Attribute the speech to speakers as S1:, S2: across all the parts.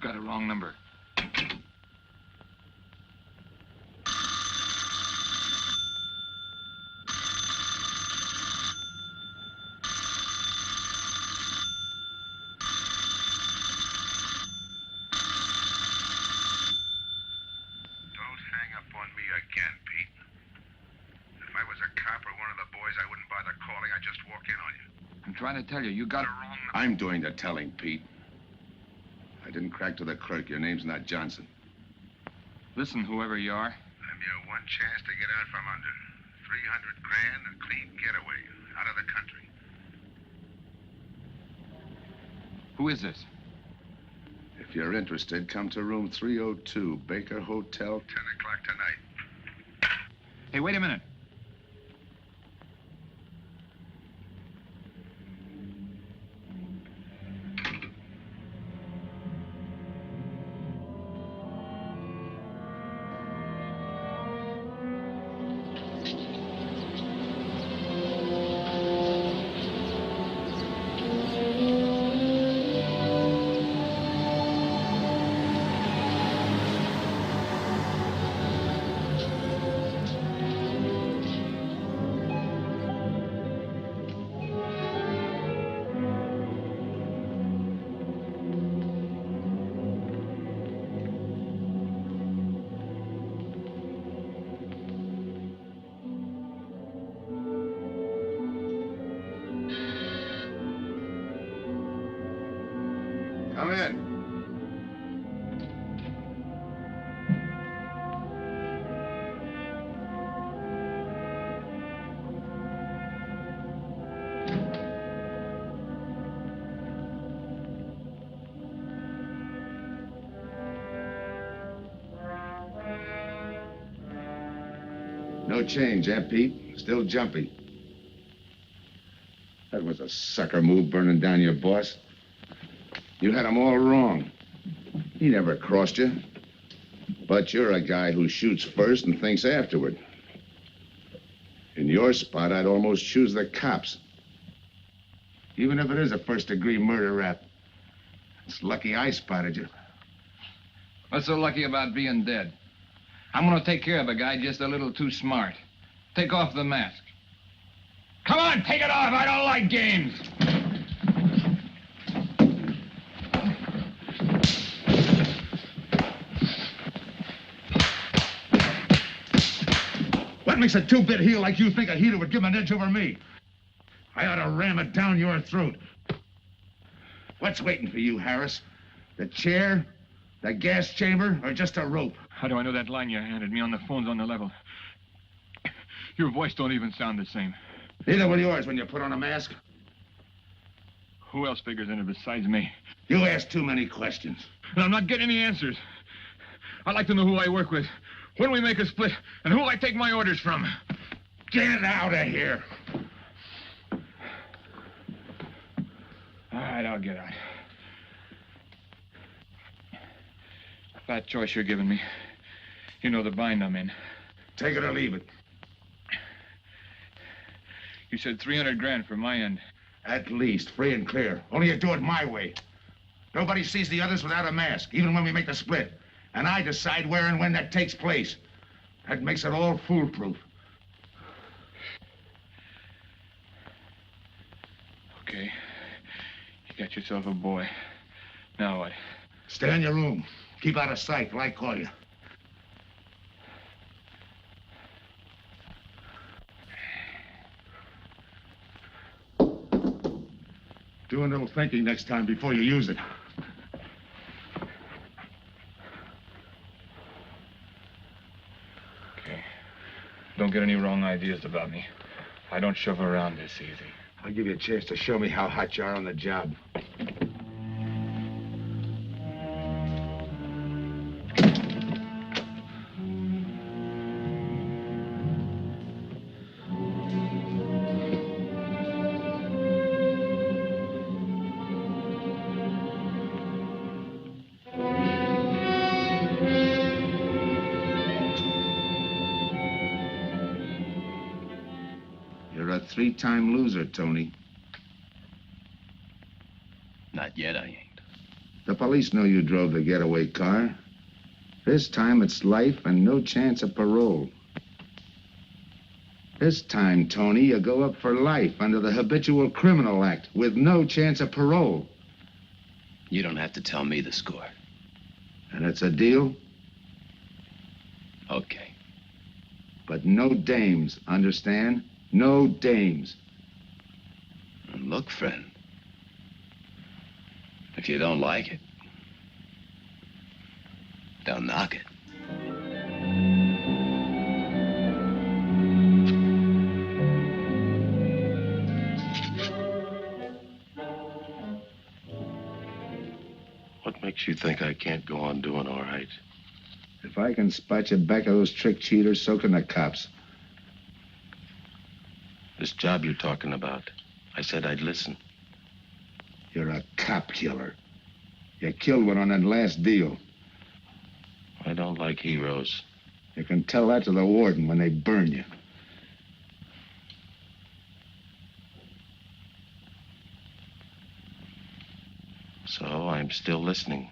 S1: got a wrong number. I'm trying to tell you, you got it wrong.
S2: I'm doing the telling, Pete. I didn't crack to the clerk. Your name's not Johnson.
S1: Listen, whoever you are.
S3: I'm your one chance to get out from under. 300 grand, a clean getaway, out of the country.
S1: Who is this?
S2: If you're interested, come to room 302, Baker Hotel.
S3: 10 o'clock tonight.
S1: Hey, wait a minute.
S2: Come in. No change, eh, Pete? Still jumpy. That was a sucker move, burning down your boss. You had him all wrong. He never crossed you. But you're a guy who shoots first and thinks afterward. In your spot, I'd almost choose the cops. Even if it is a first-degree murder rap. It's lucky I spotted you.
S1: What's so lucky about being dead? I'm gonna take care of a guy just a little too smart. Take off the mask. Come on, take it off. I don't like games.
S2: What makes a two-bit heel like you think a heater would give him an edge over me? I ought to ram it down your throat. What's waiting for you, Harris? The chair, the gas chamber, or just a rope?
S1: How do I know that line you handed me on the phone's on the level? Your voice don't even sound the same.
S2: Neither will yours when you put on a mask.
S1: Who else figures in it besides me?
S2: You ask too many questions.
S1: And I'm not getting any answers. I'd like to know who I work with, when we make a split, and who I take my orders from.
S2: Get out of here.
S1: All right, I'll get out. That choice you're giving me. You know the bind I'm in.
S2: Take it or leave it.
S1: You said 300 grand for my end.
S2: At least, free and clear. Only you do it my way. Nobody sees the others without a mask, even when we make the split. And I decide where and when that takes place. That makes it all foolproof.
S1: Okay. You got yourself a boy. Now what?
S2: Stay in your room. Keep out of sight till I call you. Do a little thinking next time before you use it.
S1: Okay. Don't get any wrong ideas about me. I don't shove around this easy.
S2: I'll give you a chance to show me how hot you are on the job. You're a three-time loser, Tony.
S4: Not yet, I ain't.
S2: The police know you drove the getaway car. This time it's life and no chance of parole. This time, Tony, you go up for life under the Habitual Criminal Act with no chance of parole.
S4: You don't have to tell me the score.
S2: And it's a deal?
S4: Okay.
S2: But no dames, understand? No dames.
S4: And look, friend, if you don't like it, don't knock it.
S5: What makes you think I can't go on doing all right?
S2: If I can spot you back of those trick cheaters, so can the cops.
S5: This job you're talking about, I said I'd listen.
S2: You're a cop killer. You killed one on that last deal.
S5: I don't like heroes.
S2: You can tell that to the warden when they burn you.
S5: So I'm still listening.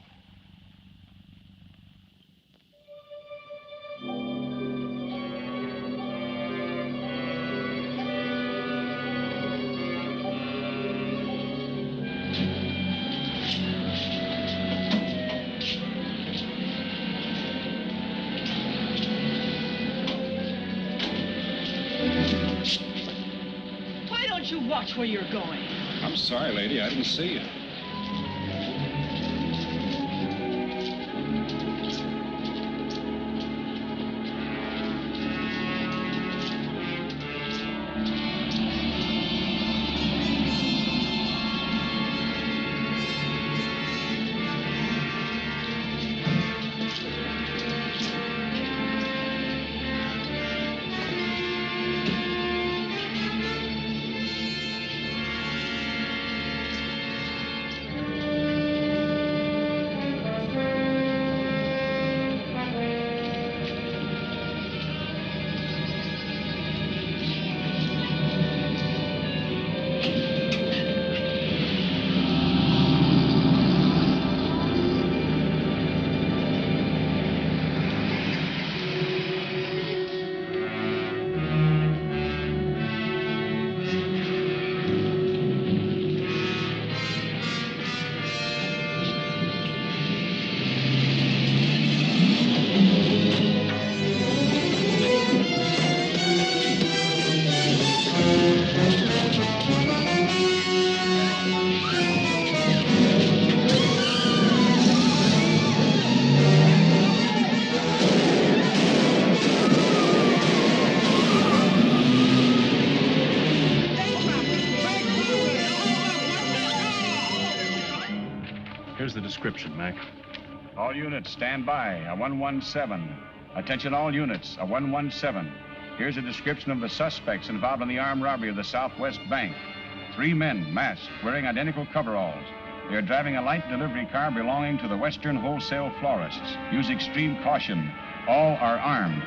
S6: Why don't you watch where you're going?
S7: I'm sorry, lady. I didn't see you.
S8: Here's the description, Mac.
S7: All units, stand by. A 117. Attention all units, a 117. Here's a description of the suspects involved in the armed robbery of the Southwest Bank. 3 men, masked, wearing identical coveralls. They are driving a light delivery car belonging to the Western Wholesale Florists. Use extreme caution. All are armed.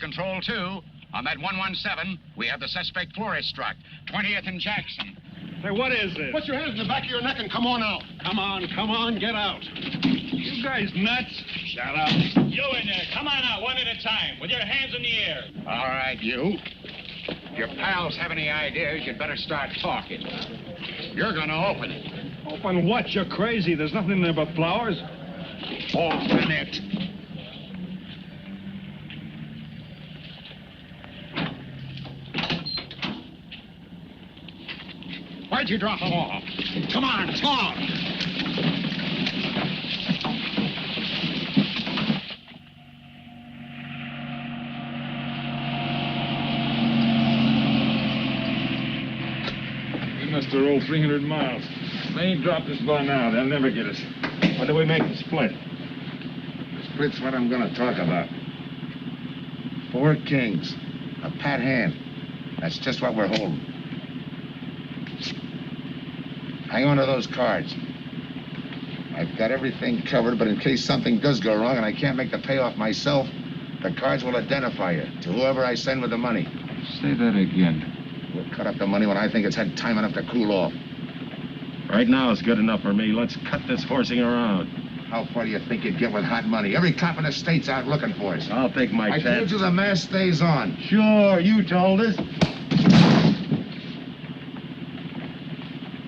S3: Control 2. On that 117, we have the suspect florist struck. 20th and Jackson.
S8: Hey, what is this?
S9: Put your hands in the back of your neck and come on out.
S8: Come on, get out. You guys nuts?
S7: Shut up.
S10: You in there, come on out one at a time, with your hands in the air.
S3: All right, you. If your pals have any ideas, you'd better start talking. You're gonna open it.
S8: Open what? You're crazy. There's nothing in there but flowers.
S3: Open it. Why'd you drop them off? Come on, talk.
S1: We must have rolled 300 miles. If they ain't dropped us by now, they'll never get us. What do we make the split?
S2: Split's what I'm gonna talk about. 4 kings. A pat hand. That's just what we're holding. Hang on to those cards. I've got everything covered, but in case something does go wrong and I can't make the payoff myself, the cards will identify you to whoever I send with the money.
S1: Say that again.
S2: We'll cut up the money when I think it's had time enough to cool off.
S8: Right now is good enough for me. Let's cut this horsing around.
S2: How far do you think you'd get with hot money? Every cop in the state's out looking for us.
S8: I'll take my
S2: I
S8: chance.
S2: told you the mask stays on.
S8: Sure, you told us.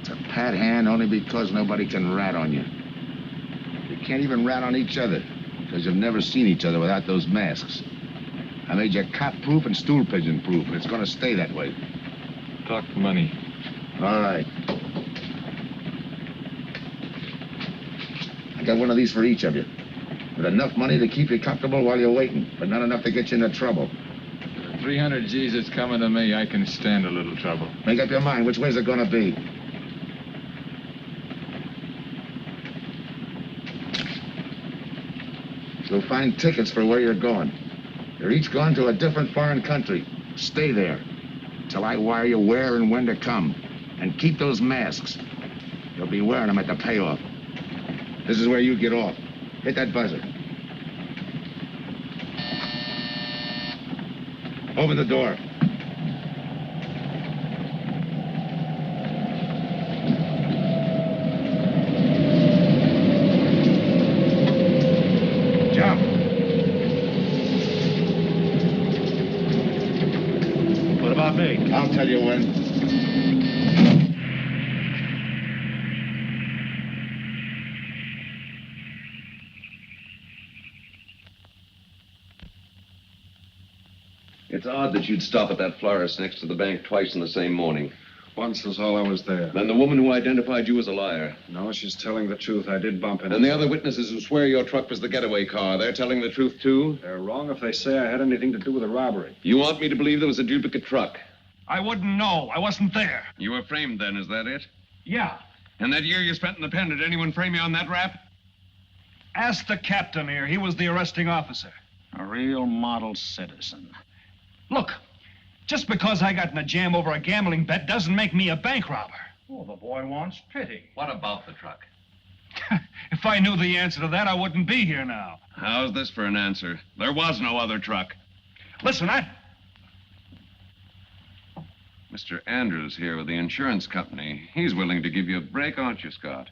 S2: It's a pat hand only because nobody can rat on you. You can't even rat on each other because you've never seen each other without those masks. I made you cop-proof and stool pigeon-proof, and it's going to stay that way.
S1: Talk money.
S2: All right. I got one of these for each of you. With enough money to keep you comfortable while you're waiting, but not enough to get you into trouble.
S1: 300 G's that's coming to me, I can stand a little trouble.
S2: Make up your mind. Which way's it going to be? You'll find tickets for where you're going. You're each going to a different foreign country. Stay there till I wire you where and when to come. And keep those masks. You'll be wearing them at the payoff. This is where you get off. Hit that buzzer. Open the door. Jump.
S8: What about me?
S2: I'll tell you when.
S11: It's odd that you'd stop at that florist next to the bank twice in the same morning.
S8: Once was all I was there.
S11: Then the woman who identified you as a liar.
S8: No, she's telling the truth. I did bump into
S11: And the other witnesses who swear your truck was the getaway car, they're telling the truth, too?
S8: They're wrong if they say I had anything to do with the robbery.
S11: You want me to believe there was a duplicate truck?
S10: I wouldn't know. I wasn't there.
S11: You were framed then, is that it?
S10: Yeah.
S11: And that year you spent in the pen, did anyone frame you on that rap?
S10: Ask the captain here. He was the arresting officer.
S3: A real model citizen.
S10: Look, just because I got in a jam over a gambling bet doesn't make me a bank robber.
S3: Oh, the boy wants pity.
S11: What about the truck?
S10: If I knew the answer to that, I wouldn't be here now.
S11: How's this for an answer? There was no other truck.
S10: Listen,
S11: Mr. Andrews here with the insurance company. He's willing to give you a break, aren't you, Scott?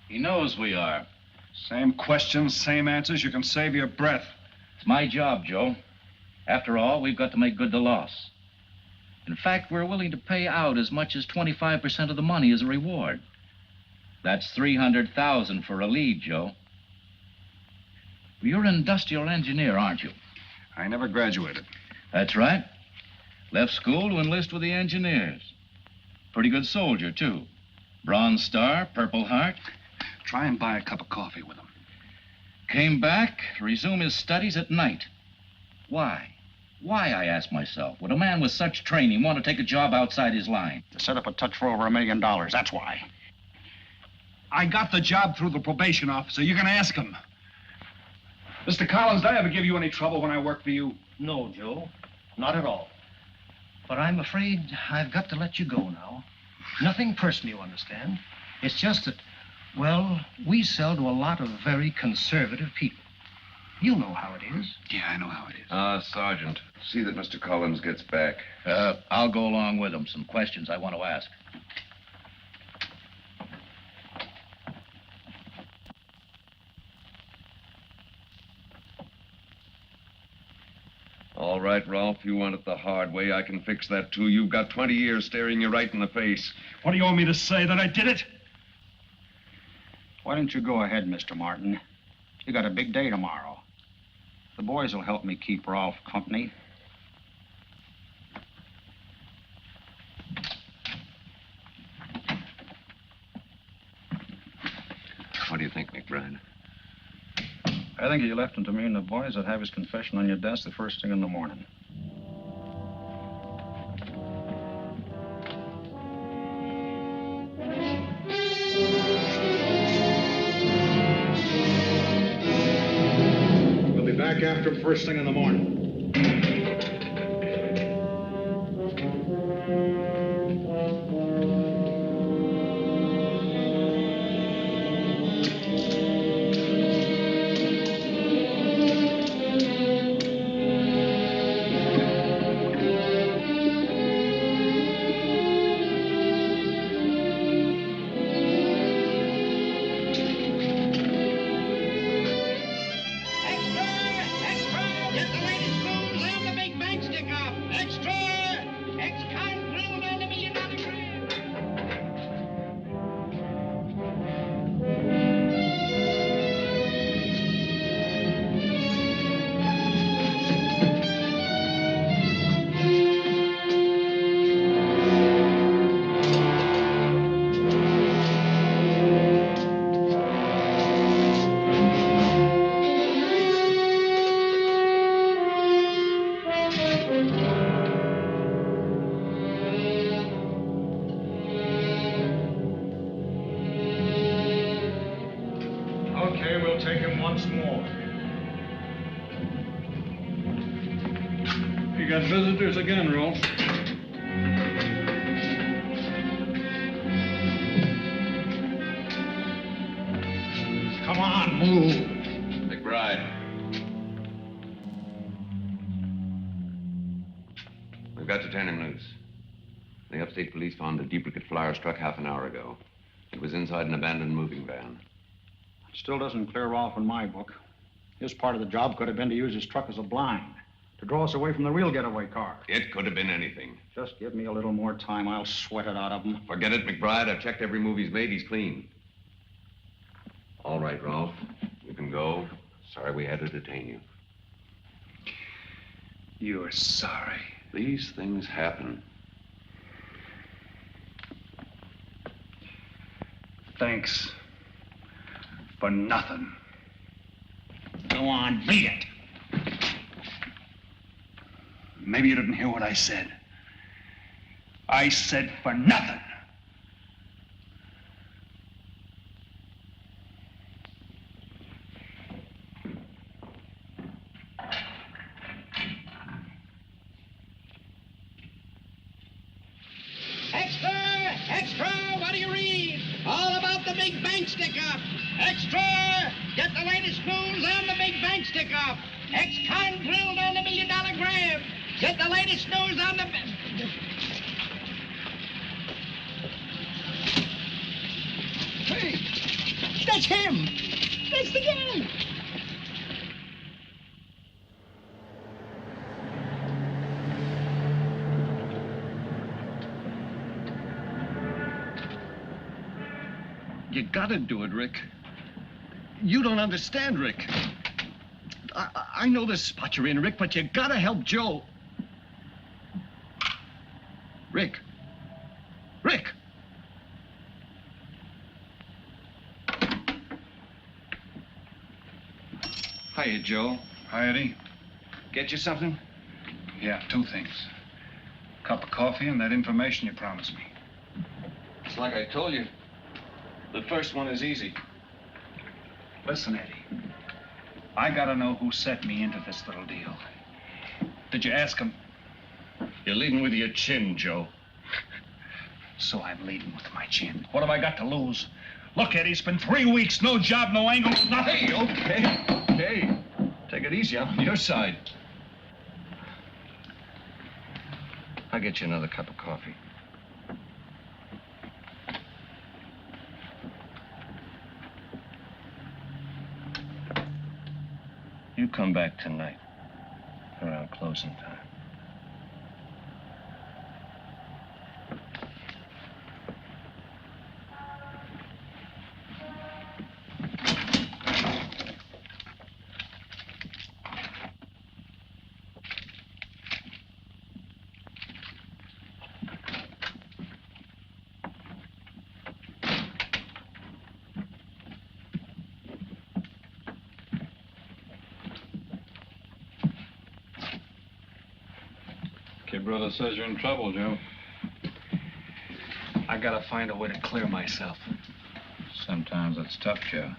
S12: He knows we are.
S10: Same questions, same answers. You can save your breath.
S12: It's my job, Joe. After all, we've got to make good the loss. In fact, we're willing to pay out as much as 25% of the money as a reward. That's $300,000 for a lead, Joe. You're an industrial engineer, aren't you?
S10: I never graduated.
S12: That's right. Left school to enlist with the engineers. Pretty good soldier, too. Bronze Star, Purple Heart.
S10: Try and buy a cup of coffee with him.
S12: Came back to resume his studies at night. Why? Why, I ask myself, would a man with such training want to take a job outside his line?
S3: To set up a touch for over $1 million, that's why.
S10: I got the job through the probation officer. You can ask him. Mr. Collins, did I ever give you any trouble when I worked for you?
S13: No, Joe. Not at all. But I'm afraid I've got to let you go now. Nothing personal, you understand. It's just that, well, we sell to a lot of very conservative people. You know how it is.
S10: Yeah, I know how it is.
S11: Sergeant, see that Mr. Collins gets back.
S12: I'll go along with him. Some questions I want to ask.
S11: All right, Ralph, you want it the hard way. I can fix that, too. You've got 20 years staring you right in the face.
S10: What do you want me to say, that I did it?
S7: Why don't you go ahead, Mr. Martin? You got a big day tomorrow. The boys will help me keep Rolf company.
S11: What do you think, McBride?
S7: I think you left him to me and the boys would have his confession on your desk the first thing in the morning.
S8: We'll be back after him first thing in the morning. Got visitors again, Rolf.
S9: Come on, move.
S11: McBride. We've got to turn him loose. The upstate police found a duplicate flyer struck half an hour ago. It was inside an abandoned moving van.
S7: Still doesn't clear Rolf in my book. His part of the job could have been to use his truck as a blind, to draw us away from the real getaway car.
S11: It could have been anything.
S7: Just give me a little more time. I'll sweat it out of him.
S11: Forget it, McBride. I've checked every move he's made. He's clean. All right, Rolf. You can go. Sorry we had to detain you.
S10: You're sorry.
S11: These things happen.
S10: Thanks for nothing.
S9: Go on, beat it.
S10: Maybe you didn't hear what I said. I said for nothing.
S14: Extra! Extra! What do you read? All about the big bank stick-up. Extra! Get the latest news on the big bank stick-up. Ex-con drilled on the $1 million grab. Get the latest news on the...
S9: Hey, that's him. That's the guy.
S15: You gotta do it, Rick. You don't understand, Rick. I know this spot you're in, Rick, but you gotta help Joe. Rick. Rick!
S10: Hiya, Joe.
S7: Hi, Eddie.
S10: Get you something?
S7: Yeah, 2 things. Cup of coffee and that information you promised me.
S10: It's like I told you. The first one is easy.
S7: Listen, Eddie. I gotta know who set me into this little deal. Did you ask him?
S15: You're leading with your chin, Joe.
S7: So I'm leading with my chin. What have I got to lose? Look, Eddie, it's been 3 weeks. No job, no angle, nothing.
S15: Hey, okay. Take it easy. I'm on your side. I'll get you another cup of coffee. You come back tonight, around closing time.
S8: brother says you're in trouble, Joe.
S10: I gotta find a way to clear myself.
S12: Sometimes it's tough, Joe.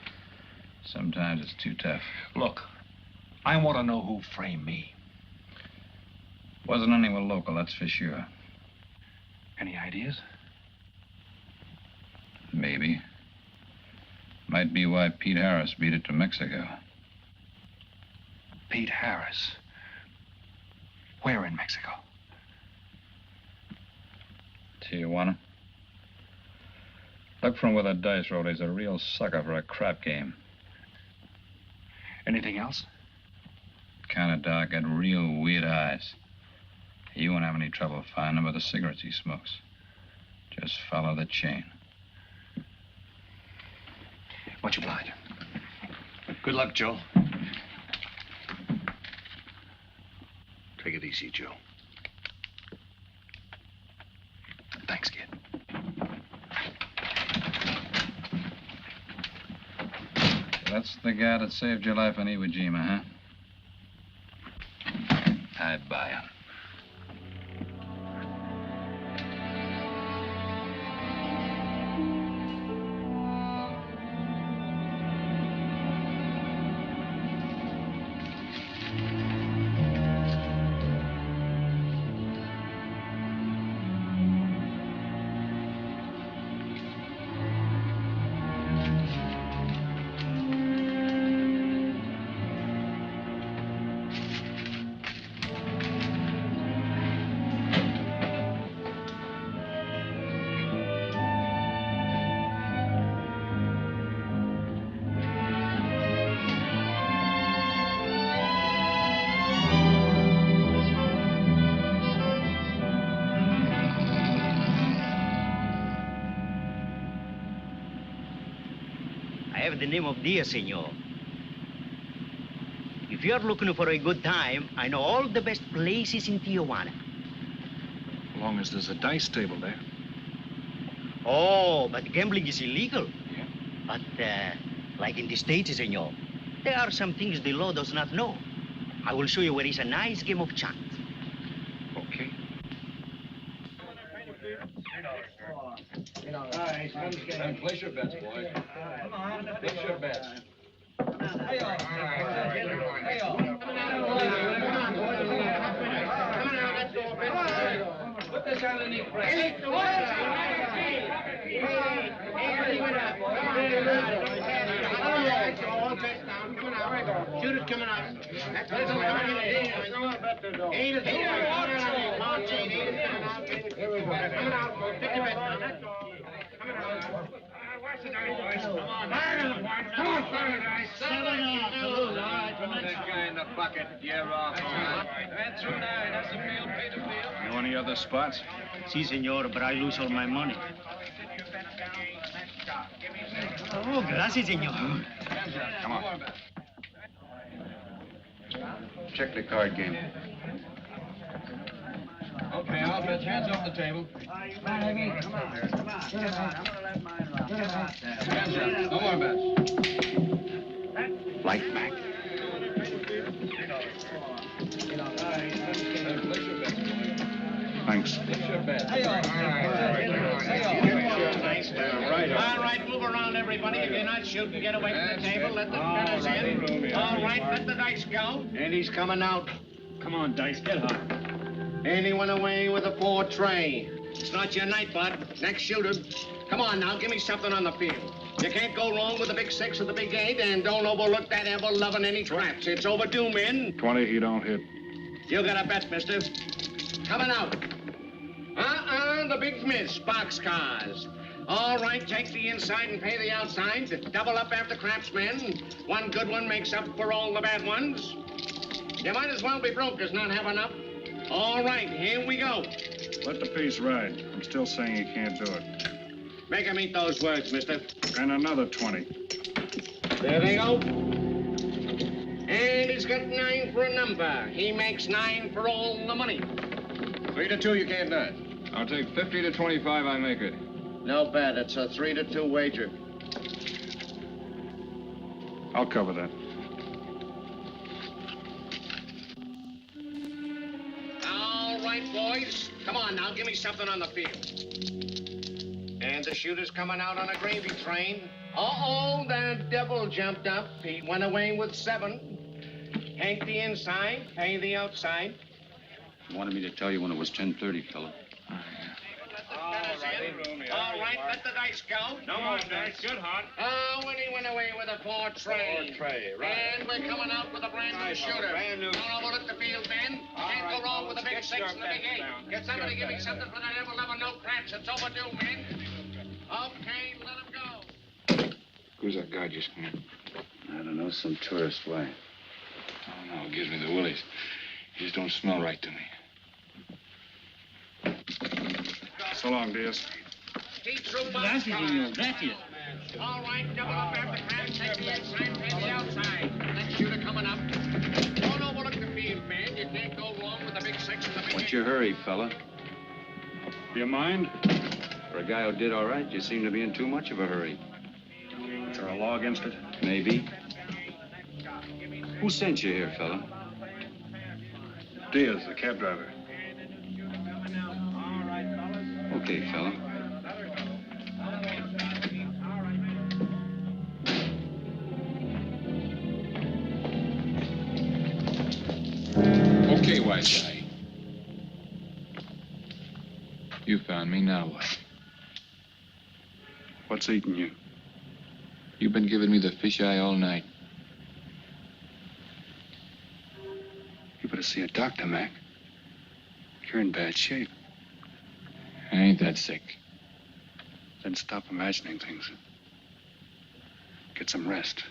S12: Sometimes it's too tough.
S10: Look, I want to know who framed me.
S12: Wasn't anyone local, that's for sure.
S10: Any ideas?
S12: Maybe. Might be why Pete Harris beat it to Mexico.
S10: Pete Harris? Where in Mexico?
S12: Tijuana. Look from where the dice rolled. He's a real sucker for a crap game.
S10: Anything else?
S12: Kind of dark, got real weird eyes. You won't have any trouble finding him with the cigarettes he smokes. Just follow the chain.
S10: Much obliged.
S15: Good luck, Joe. Take it easy, Joe.
S10: Thanks, kid.
S12: That's the guy that saved your life in Iwo Jima, huh? I buy him.
S16: The name of Dia, senor. If you're looking for a good time, I know all the best places in Tijuana.
S10: As long as there's a dice table there.
S16: Oh, but gambling is illegal. Yeah. But, like in the States, senor, there are some things the law does not know. I will show you where is a nice game of chance.
S10: Okay.
S1: Place your bets, boys. Come on. Place your bets. Put this underneath.
S14: Shoot it coming out. Eight is coming out. Take your bet. Come on, Paradise. 7 off. All right, that guy in the bucket. You're off. That's through now. That's the field. Pay the field.
S10: Know any other spots?
S16: Si, senor, but I lose all my money. Oh, gracias, senor.
S10: Come on.
S11: Check the card game.
S1: Okay, I'll bet hands off the table. No more bets.
S2: Light back. Thanks.
S14: All right, move around, everybody. If you're not shooting, get away from the table. Let the gunners in. All right, let the dice go.
S9: And he's coming out.
S10: Come on, Dice, get hot.
S9: And he went away with a 4 tray. It's not your night, bud. Next shooter. Come on now, give me something on the field. You can't go wrong with the big 6 or the big 8, and don't overlook that ever-loving any traps. It's overdue, men.
S10: 20, he don't hit.
S9: You got a bet, mister. Coming out. The big miss, boxcars. All right, take the inside and pay the outside. Double up after craps, men. One good one makes up for all the bad ones. You might as well be broke as not have enough. All right, here we go.
S10: Let the piece ride. I'm still saying he can't do it.
S9: Make him eat those words, mister.
S10: And another 20.
S9: There they go. And he's got 9 for a number. He makes 9 for all the money.
S1: 3 to 2, you can't do it. I'll take 50 to 25, I make it.
S9: No bet. It's a 3 to 2 wager.
S10: I'll cover that.
S9: All right, right, boys. Come on now, give me something on the field. And the shooter's coming out on a gravy train. Uh-oh, the devil jumped up. He went away with 7. Hank the inside, pay the outside.
S7: You wanted me to tell you when it was 10:30, fella.
S9: All right, let the dice go.
S8: No more dice. Good, Hot.
S9: Oh, when he went away with a 4 tray.
S8: 4 tray, right.
S9: And we're coming out with a brand new shooter.
S8: Brand new.
S9: Don't overlook the field, men. Can't go wrong with a big 6 and the big 8. Get somebody to give me something for that devil never no craps. It's overdue, men. Okay, let him go.
S1: Who's that guy just come in?
S7: I don't know, some tourist. Why?
S1: Oh, no, it gives me the willies. He just don't smell right to me.
S10: So long, Diaz.
S9: Keep through
S14: Gracias, señor. Gracias.
S9: All right, double up after craps. Take the inside, pay the outside. That shooter coming up. Don't overlook the field, man. You can't go wrong with the big 6 and the big 8.
S7: What's your hurry, fella?
S10: You mind?
S7: For a guy who did all right, you seem to be in too much of a hurry.
S10: Is there a law against it?
S7: Maybe. Who sent you here, fella?
S10: Diaz, the cab driver.
S7: Okay, fella.
S1: Okay, white guy. You found me, now what?
S10: What's eating you?
S1: You've been giving me the fisheye all night.
S10: You better see a doctor, Mac. You're in bad shape.
S1: I ain't that sick.
S10: Then stop imagining things. Get some rest.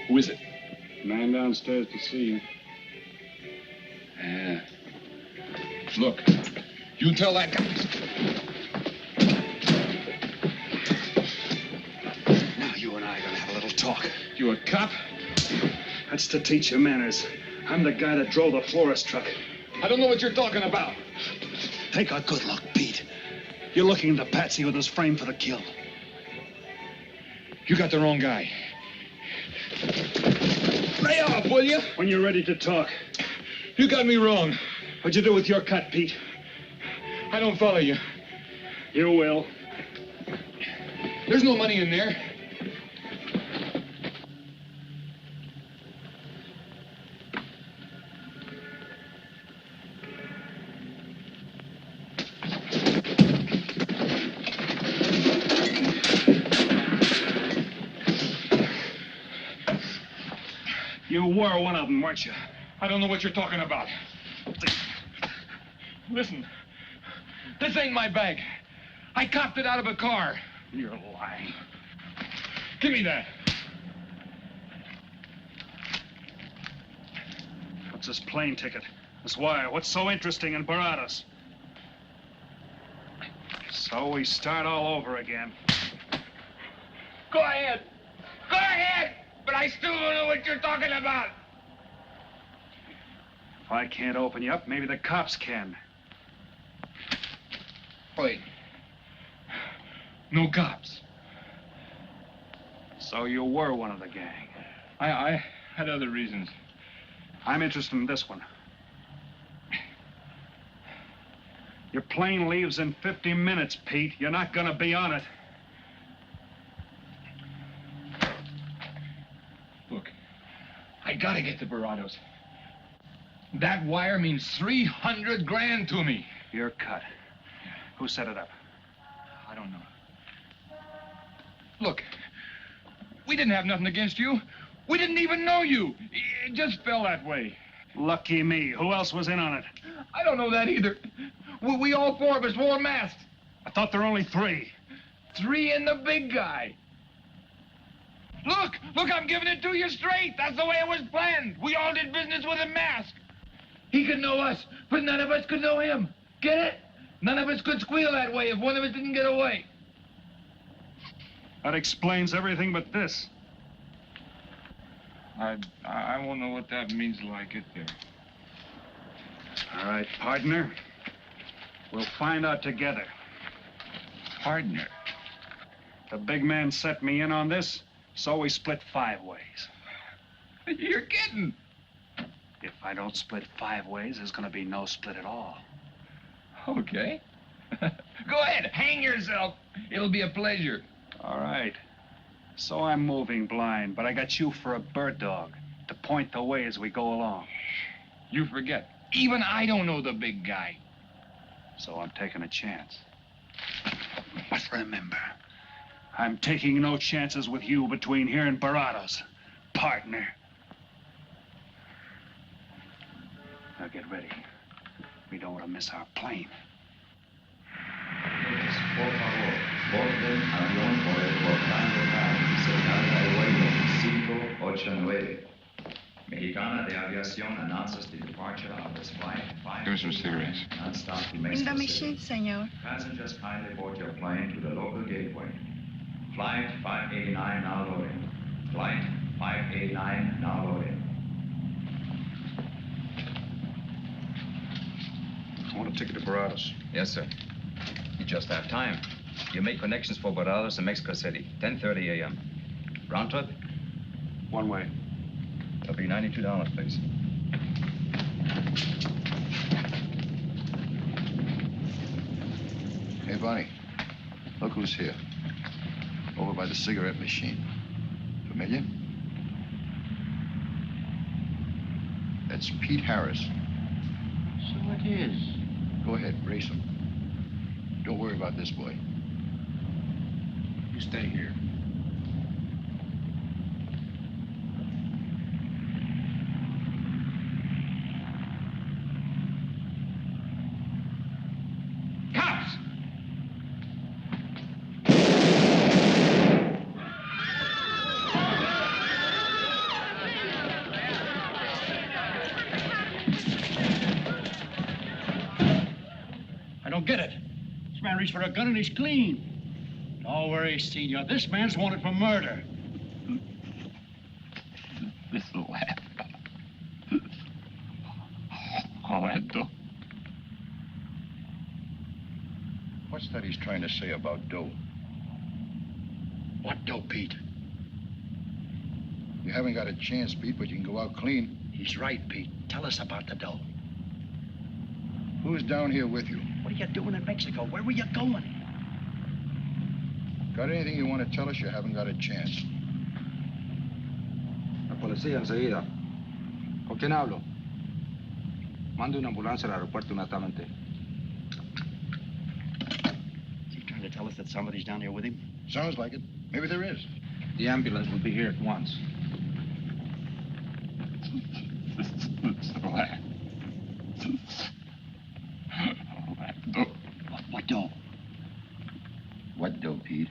S1: Who is it?
S10: Man downstairs to see you.
S1: Yeah. Look, you tell that guy.
S10: Now you and I are gonna have a little talk.
S1: You a cop?
S10: That's to teach you manners. I'm the guy that drove the florist truck.
S1: I don't know what you're talking about.
S10: Take a good look, Pete. You're looking into Patsy with his frame for the kill.
S1: You got the wrong guy. Lay off, will you?
S10: When you're ready to talk.
S1: You got me wrong.
S10: What'd you do with your cut, Pete?
S1: I don't follow you.
S10: You will.
S1: There's no money in there.
S10: You were one of them, weren't you?
S1: I don't know what you're talking about. Listen, this ain't my bag. I copped it out of a car.
S10: You're lying.
S1: Give me that.
S10: What's this plane ticket? This wire? What's so interesting in Baradas? So we start all over again.
S1: Go ahead. Go ahead. But I still don't know what you're talking about.
S10: If I can't open you up, maybe the cops can.
S1: Wait. No cops.
S10: So you were one of the gang.
S1: I had other reasons.
S10: I'm interested in this one. Your plane leaves in 50 minutes, Pete. You're not gonna be on it.
S1: gotta get to Barados. That wire means 300 grand to me.
S10: You're cut. Who set it up?
S1: I don't know. Look, we didn't have nothing against you. We didn't even know you. It just fell that way.
S10: Lucky me. Who else was in on it?
S1: I don't know that either. We all four of us wore masks.
S10: I thought there were only 3.
S1: 3 and the big guy. Look, I'm giving it to you straight. That's the way it was planned. We all did business with a mask. He could know us, but none of us could know him. Get it? None of us could squeal that way if one of us didn't get away.
S10: That explains everything but this.
S1: I won't know what that means till I get there.
S10: All right, partner. We'll find out together.
S1: Partner?
S10: The big man set me in on this, so we split 5 ways.
S1: You're kidding.
S10: If I don't split 5 ways, there's gonna be no split at all.
S1: Okay. Go ahead, hang yourself. It'll be a pleasure.
S10: All right. So I'm moving blind, but I got you for a bird dog to point the way as we go along.
S1: You forget. Even I don't know the big guy.
S10: So I'm taking a chance. But remember, I'm taking no chances with you between here and Barados, partner. Now get ready. We don't want to miss our plane.
S17: Por favor, borden avión por el portal local, señal aeropuerto 589. Mexicana de Aviación announces the departure of this flight 5.
S1: Give me some cigarettes.
S17: Non-stop to
S18: In
S17: Mexico
S18: the
S17: City.
S18: machine, senor.
S17: Passengers kindly board your plane to the local gateway. Flight 589 now loading. Flight 589 now loading.
S10: I want a ticket to Barados.
S19: Yes, sir. You just have time. You make connections for Barados and Mexico City, 10:30 a.m. Round trip?
S10: One way.
S19: It'll be $92, please.
S20: Hey, Bonnie, look who's here. Over by the cigarette machine. Familiar? That's Pete Harris.
S16: So it is.
S20: Go ahead, race him. Don't worry about this boy. You stay here.
S1: Cops!
S13: I don't get it. This man reached for a gun and he's clean. Don't worry, Senor. This man's wanted for murder.
S1: This'll laugh. All that dough.
S20: What's that he's trying to say about dough?
S13: What dough, Pete?
S20: You haven't got a chance, Pete, but you can go out clean.
S13: He's right, Pete. Tell us about the dough.
S20: Who's down here with you?
S13: What are you doing in Mexico? Where were you going?
S20: Got anything you want to tell us? You haven't got a chance.
S21: La policía enseguida. ¿Con quién hablo? Mande una ambulancia al aeropuerto inmediatamente.
S13: Is he trying to tell us that somebody's down here with him?
S20: Sounds like it. Maybe there is.
S21: The ambulance will be here at once.
S13: What dough?
S20: What dough, Pete?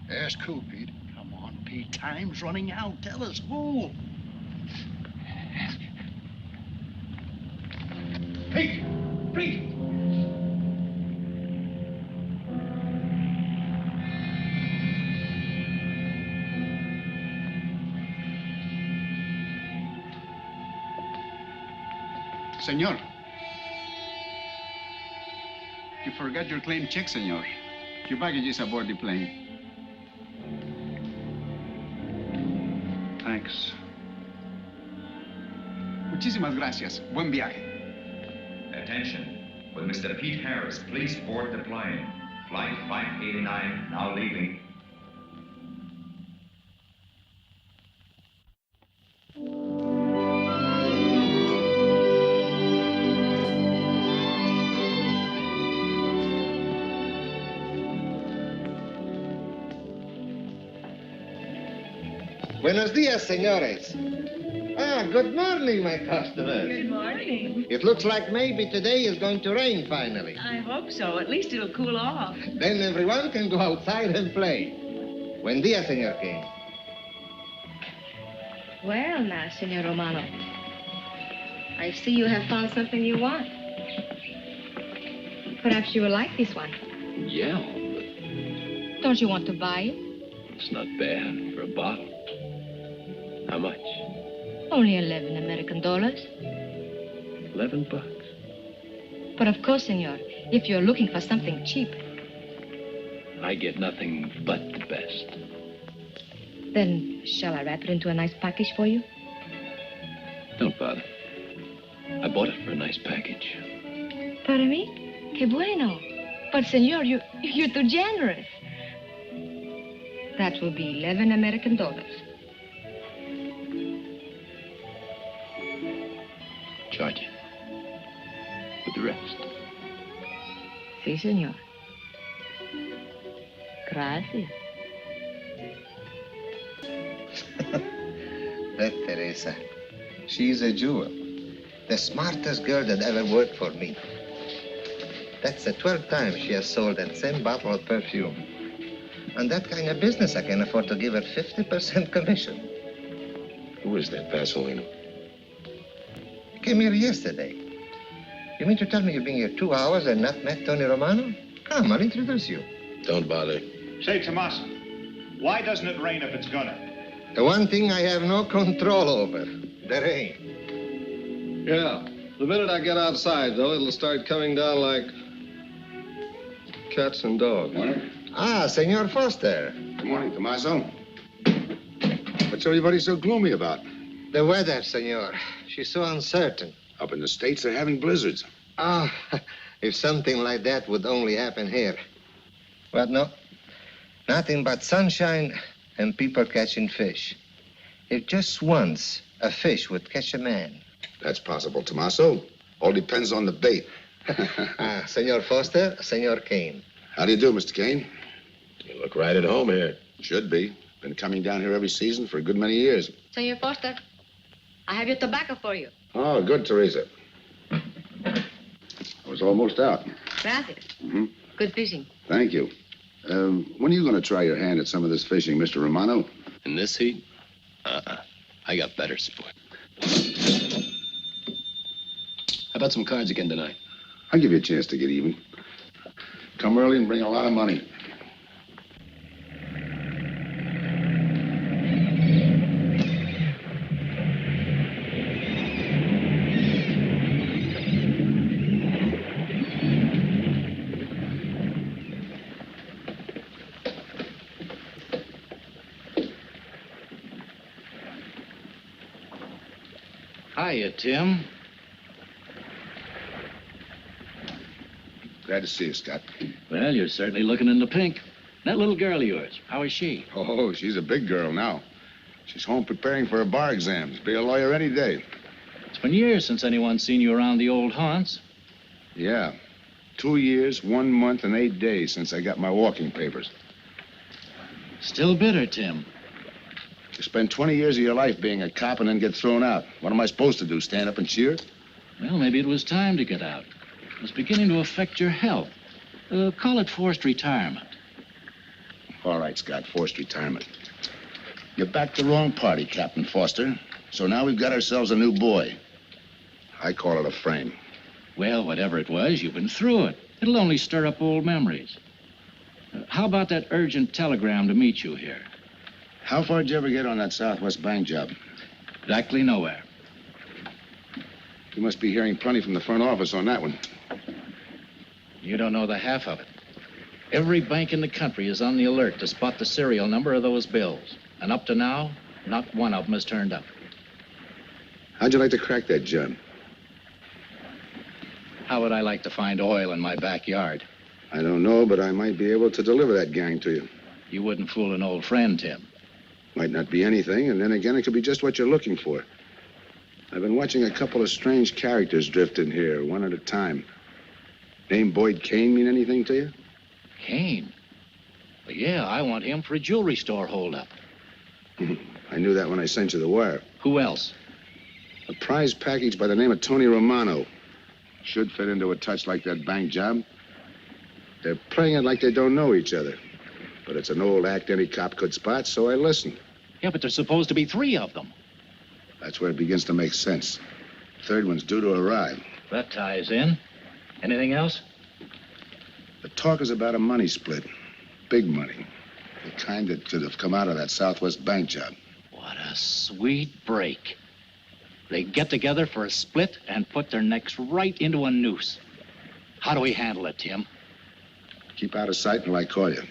S20: Ask who, Pete?
S13: Come on, Pete. Time's running out. Tell us who.
S1: Pete! Pete!
S22: Senor. You forgot your claim check, senor. Your baggage is aboard the plane.
S10: Thanks.
S22: Muchísimas gracias. Buen viaje.
S17: Attention. Will Mr. Pete Harris please board the plane? Flight 589 now leaving.
S4: Buenos dias, senores. Ah, good morning, my customers.
S6: Good morning.
S4: It looks like maybe today is going to rain finally.
S6: I hope so. At least it'll cool off.
S4: Then everyone can go outside and play. Buen dia, Senor King.
S18: Well, now, Senor Romano, I see you have found something you want. Perhaps you will like this one.
S23: Yeah,
S18: Don't you want to buy it?
S23: it's not bad for a bottle. How much?
S18: Only 11 American dollars.
S23: $11.
S18: But of course, senor, if you're looking for something cheap,
S23: I get nothing but the best.
S18: then shall I wrap it into a nice package for you?
S23: Don't bother. I bought it for a nice package.
S18: Para mí? Que bueno. But, senor, you're too generous. That will be 11 American dollars.
S23: Charge you. With the rest.
S18: Sí, senor. Gracias.
S4: That Teresa, she's a jewel. The smartest girl that ever worked for me. That's the 12th time she has sold that same bottle of perfume. On that kind of business, I can afford to give her 50% commission.
S5: Who is that Vaseline?
S4: Came here yesterday. You mean to tell me you've been here 2 hours and not met Tony Romano? Come, I'll introduce you.
S5: Don't bother.
S10: Say, Tomas, why doesn't it rain if it's gonna?
S4: The one thing I have no control over, the rain.
S21: Yeah. The minute I get outside, though, it'll start coming down like cats and dogs.
S4: Ah, Senor Foster.
S2: Good morning, Tommaso. What's everybody so gloomy about?
S4: The weather, senor. She's so uncertain.
S2: Up in the States, they're having blizzards.
S4: Ah, if something like that would only happen here. But no, nothing but sunshine and people catching fish. If just once a fish would catch a man.
S2: That's possible, Tommaso. All depends on the bait.
S4: Senor Foster, Senor Kane.
S2: How do you do, Mr. Kane?
S5: You look right at home here.
S2: Should be. Been coming down here every season for a good many years.
S18: Senor Foster, I have your tobacco for you.
S2: Oh, good, Teresa. I was almost out.
S18: Gracias.
S2: Mm-hmm.
S18: Good fishing.
S2: Thank you. When are you going to try your hand at some of this fishing, Mr. Romano?
S23: In this heat? I got better sport. How about some cards again tonight?
S2: I'll give you a chance to get even. Come early and bring a lot of money.
S12: Hiya, Tim.
S2: Glad to see you, Scott.
S12: Well, you're certainly looking in the pink. That little girl of yours, how is she?
S2: Oh, she's a big girl now. She's home preparing for her bar exams. Be a lawyer any day.
S12: It's been years since anyone's seen you around the old haunts.
S2: Yeah. 2 years, 1 month, and 8 days since I got my walking papers.
S12: Still bitter, Tim.
S2: You spend 20 years of your life being a cop and then get thrown out. What am I supposed to do, stand up and cheer?
S12: Well, maybe it was time to get out. It was beginning to affect your health. Call it forced retirement.
S2: All right, Scott, forced retirement. You backed the wrong party, Captain Foster. So now we've got ourselves a new boy. I call it a frame.
S12: Well, whatever it was, you've been through it. It'll only stir up old memories. How about that urgent telegram to meet you here?
S2: How far did you ever get on that Southwest Bank job?
S12: Exactly nowhere.
S2: You must be hearing plenty from the front office on that one.
S12: You don't know the half of it. Every bank in the country is on the alert to spot the serial number of those bills. And up to now, not one of them has turned up.
S2: How'd you like to crack that job?
S12: How would I like to find oil in my backyard?
S2: I don't know, but I might be able to deliver that gang to you.
S12: You wouldn't fool an old friend, Tim.
S2: Might not be anything, and then again, it could be just what you're looking for. I've been watching a couple of strange characters drift in here, one at a time. Name Boyd Kane mean anything to you?
S12: Kane? Well, yeah, I want him for a jewelry store holdup.
S2: I knew that when I sent you the wire.
S23: Who else?
S2: A prize package by the name of Tony Romano. Should fit into a touch like that bank job. They're playing it like they don't know each other. But it's an old act any cop could spot, so I listened.
S23: Yeah, but there's supposed to be 3 of them.
S2: That's where it begins to make sense. Third one's due to arrive.
S23: That ties in. Anything else?
S2: The talk is about a money split. Big money. The kind that could have come out of that Southwest bank job.
S23: What a sweet break. They get together for a split and put their necks right into a noose. How do we handle it, Tim?
S2: Keep out of sight until I call you.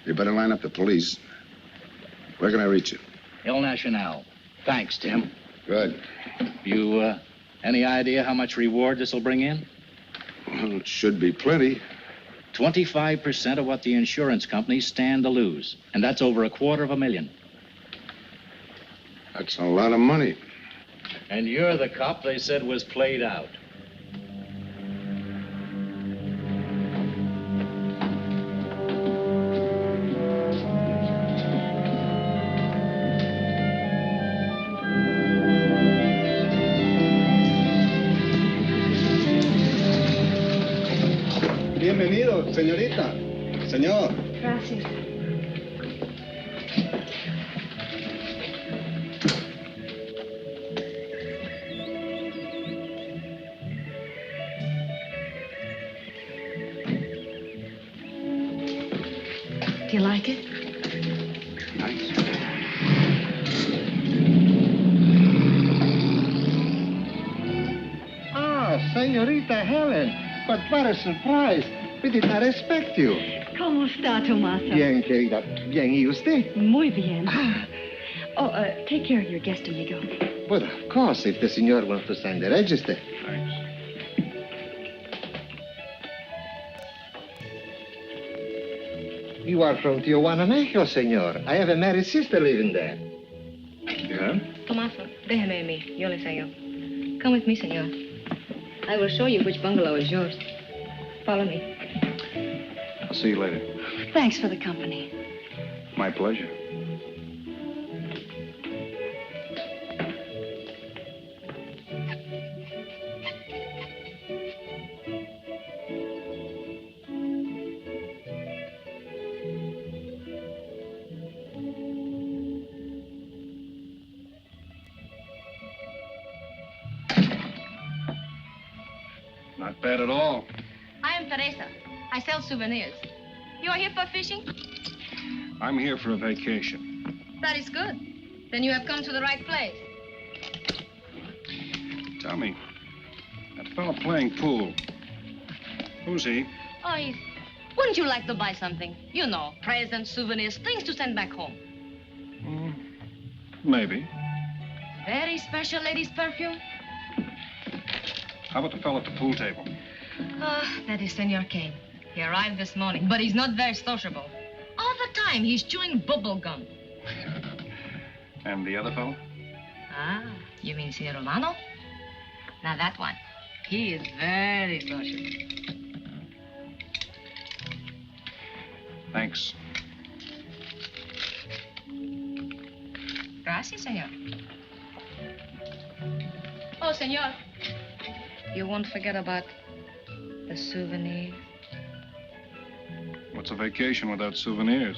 S2: You better line up the police. Where can I reach you?
S23: El Nacional. Thanks, Tim.
S2: Good.
S23: You, any idea how much reward this will bring in?
S2: Well, it should be plenty.
S23: 25% of what the insurance companies stand to lose. And that's over $250,000.
S2: That's a lot of money.
S23: And you're the cop they said was played out.
S22: Bienvenido, señorita. Señor.
S18: Gracias. Do you like it?
S22: Nice. Ah, señorita Helen. But what a surprise. We did not expect you.
S6: ¿Cómo está, Tomaso?
S22: Bien, querida. Bien, ¿y usted?
S6: Muy bien. Oh, take care of your guest, amigo.
S22: But of course, if the señor wants to sign the register.
S7: Thanks.
S22: You are from Tijuana, Mexico, señor. I have a married sister living there.
S7: Yeah?
S18: Tomaso, déjeme a mí. Yo le enseño. Come with me, senor. I will show you which bungalow is yours. Follow me.
S7: I'll see you later.
S6: Thanks for the company.
S7: My pleasure.
S8: Not bad at all.
S18: I am Teresa. I sell souvenirs. You are here for fishing?
S8: I'm here for a vacation.
S18: That is good. Then you have come to the right place.
S8: Tell me, that fellow playing pool, who's he?
S18: Oh, wouldn't you like to buy something? You know, presents, souvenirs, things to send back home.
S8: Maybe.
S18: Very special ladies' perfume.
S8: How about the fellow at the pool table?
S18: That is Senor Kane. He arrived this morning, but he's not very sociable. All the time, he's chewing bubble gum.
S8: And the other fellow?
S18: Ah, you mean Senor Romano? Now, that one. He is very social.
S8: Thanks.
S18: Gracias, senor. Oh, senor. You won't forget about the souvenirs.
S8: What's a vacation without souvenirs?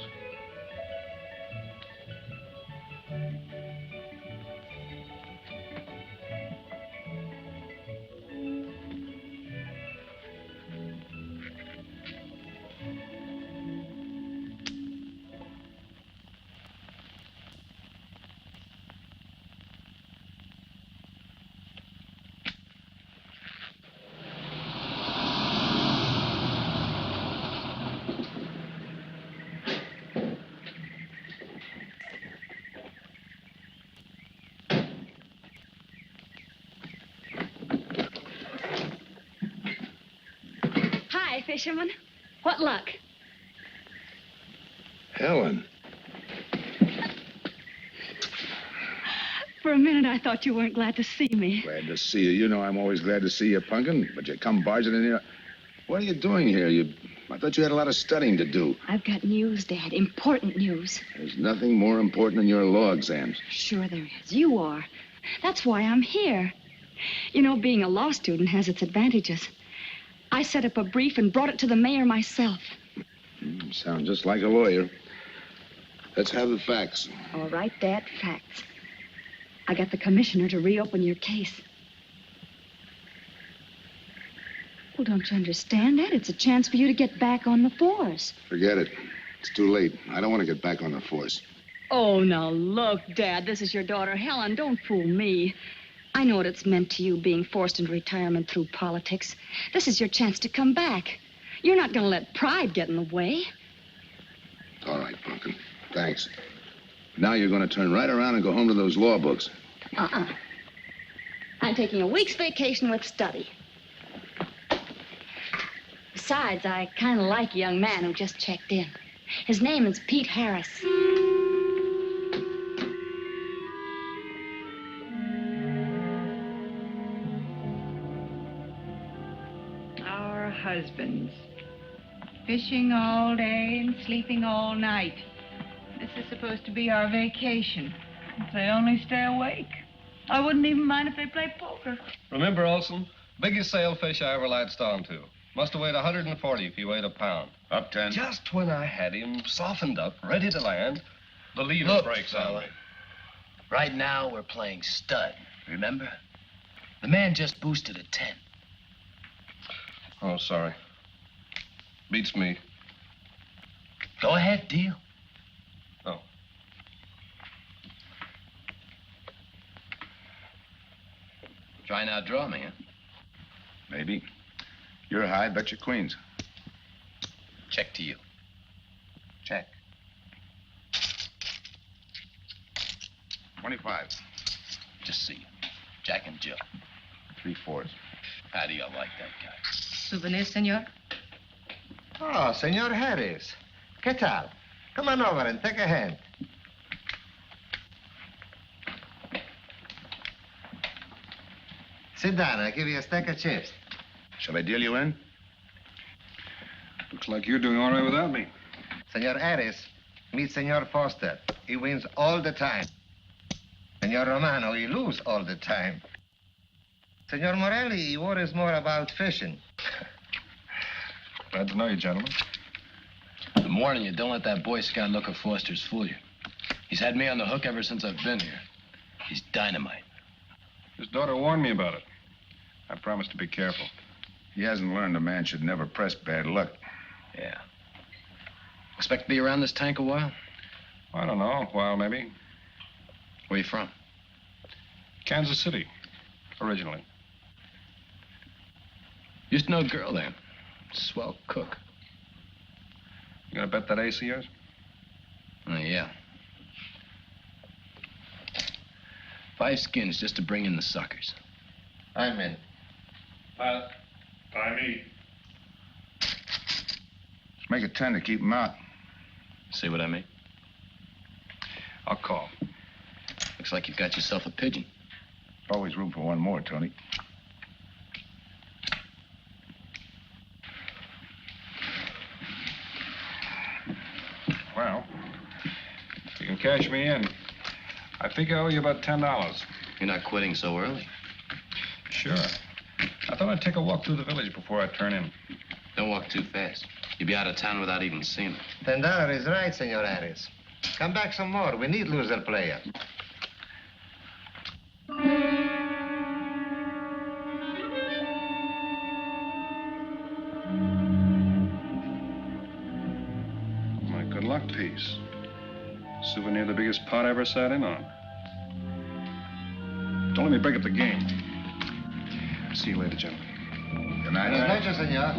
S6: Hi, fisherman. What luck?
S2: Helen.
S6: For a minute, I thought you weren't glad to see me.
S2: Glad to see you. You know I'm always glad to see you, Punkin, but you come barging in here. What are you doing here? You I thought you had a lot of studying to do.
S6: I've got news, Dad. Important news.
S2: There's nothing more important than your law exams.
S6: Sure there is. You are. That's why I'm here. You know, being a law student has its advantages. I set up a brief and brought it to the mayor myself.
S2: Sound just like a lawyer. Let's have the facts.
S6: All right, Dad, facts. I got the commissioner to reopen your case. Well, don't you understand that? It's a chance for you to get back on the force.
S2: Forget it. It's too late. I don't want to get back on the force.
S6: Oh, now look, Dad, this is your daughter, Helen. Don't fool me. I know what it's meant to you being forced into retirement through politics. This is your chance to come back. You're not going to let pride get in the way.
S2: All right, Pumpkin. Thanks. Now you're going to turn right around and go home to those law books.
S6: I'm taking a week's vacation with study. Besides, I kind of like a young man who just checked in. His name is Pete Harris.
S3: Our husbands. Fishing all day and sleeping all night. This is supposed to be our vacation. If they only stay awake. I wouldn't even mind if they played poker.
S11: Remember, Olson, biggest sailfish I ever latched onto. Must have weighed 140 if he weighed a pound.
S2: Up 10.
S11: Just when I had him softened up, ready to land, the leader breaks on me.
S15: Right now, we're playing stud, remember? The man just boosted a 10.
S11: Oh, sorry. Beats me.
S15: Go ahead, deal.
S11: Oh.
S15: Try and outdraw me, huh?
S2: Maybe. You're high, bet your queens.
S15: Check to you.
S2: Check. 25.
S15: Just see. Jack and Jill.
S2: 3/4.
S15: How do you like that guy?
S18: Souvenir, senor?
S4: Oh, Senor Harris. ¿Qué tal? Come on over and take a hand. Sit down. I'll give you a stack of chips.
S2: Shall I deal you in?
S8: Looks like you're doing all right without me.
S4: Senor Harris, meet Senor Foster. He wins all the time. Senor Romano, he loses all the time. Senor Morelli, he worries more about fishing.
S11: Glad to know you, gentlemen.
S15: I'm warning you, don't let that Boy Scout look of Foster's fool you. He's had me on the hook ever since I've been here. He's dynamite.
S8: His daughter warned me about it. I promised to be careful.
S2: He hasn't learned a man should never press bad luck.
S15: Yeah. Expect to be around this tank a while?
S8: I don't know, a while maybe.
S15: Where you from?
S8: Kansas City, originally.
S15: Used to know a girl there. Swell cook.
S8: You gonna bet that ace of yours?
S15: Oh, yeah. 5 skins just to bring in the suckers.
S4: I'm in.
S8: By me.
S2: Make it 10 to keep him out.
S15: See what I mean?
S8: I'll call.
S15: Looks like you've got yourself a pigeon.
S2: Always room for one more, Tony.
S8: Well, if you can cash me in, I think I owe you about $10.
S15: You're not quitting so early.
S8: Sure. I thought I'd take a walk through the village before I turn in.
S15: Don't walk too fast. You'll be out of town without even seeing it.
S4: $10 is right, Senor Harris. Come back some more. We need loser player.
S8: My good luck piece. Souvenir the biggest pot I ever sat in on. Don't let me break up the game. See you later, gentlemen.
S2: Good night.
S4: Buenas noches, senor.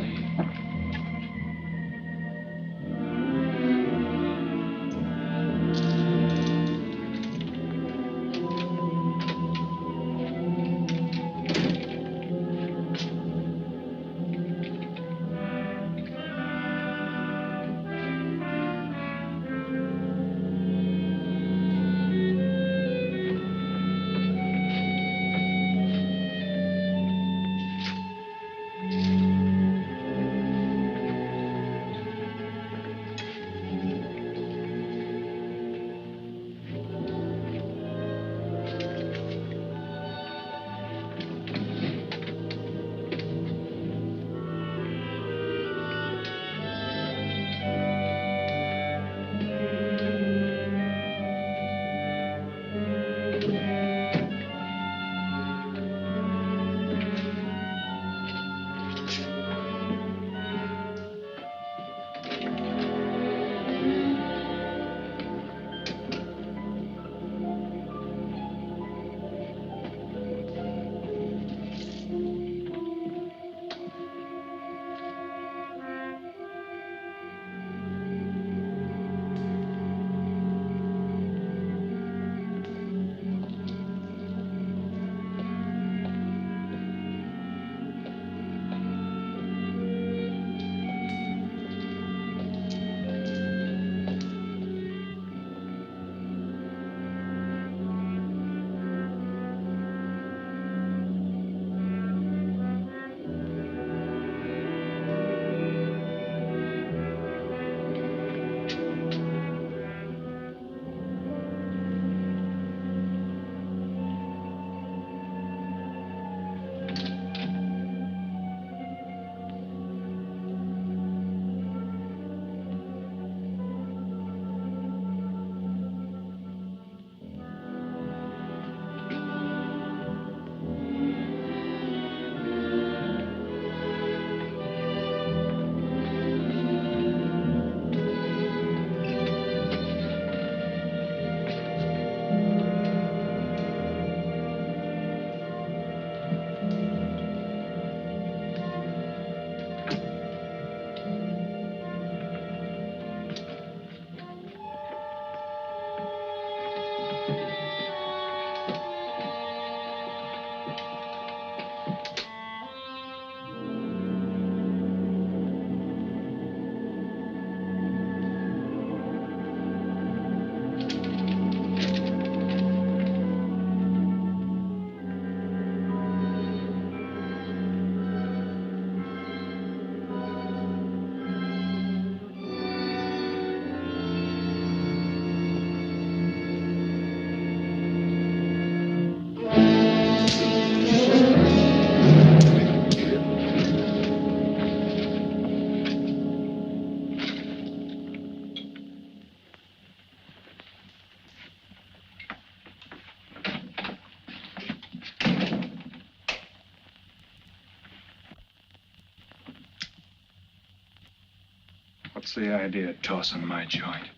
S10: What's the idea of tossing my joint?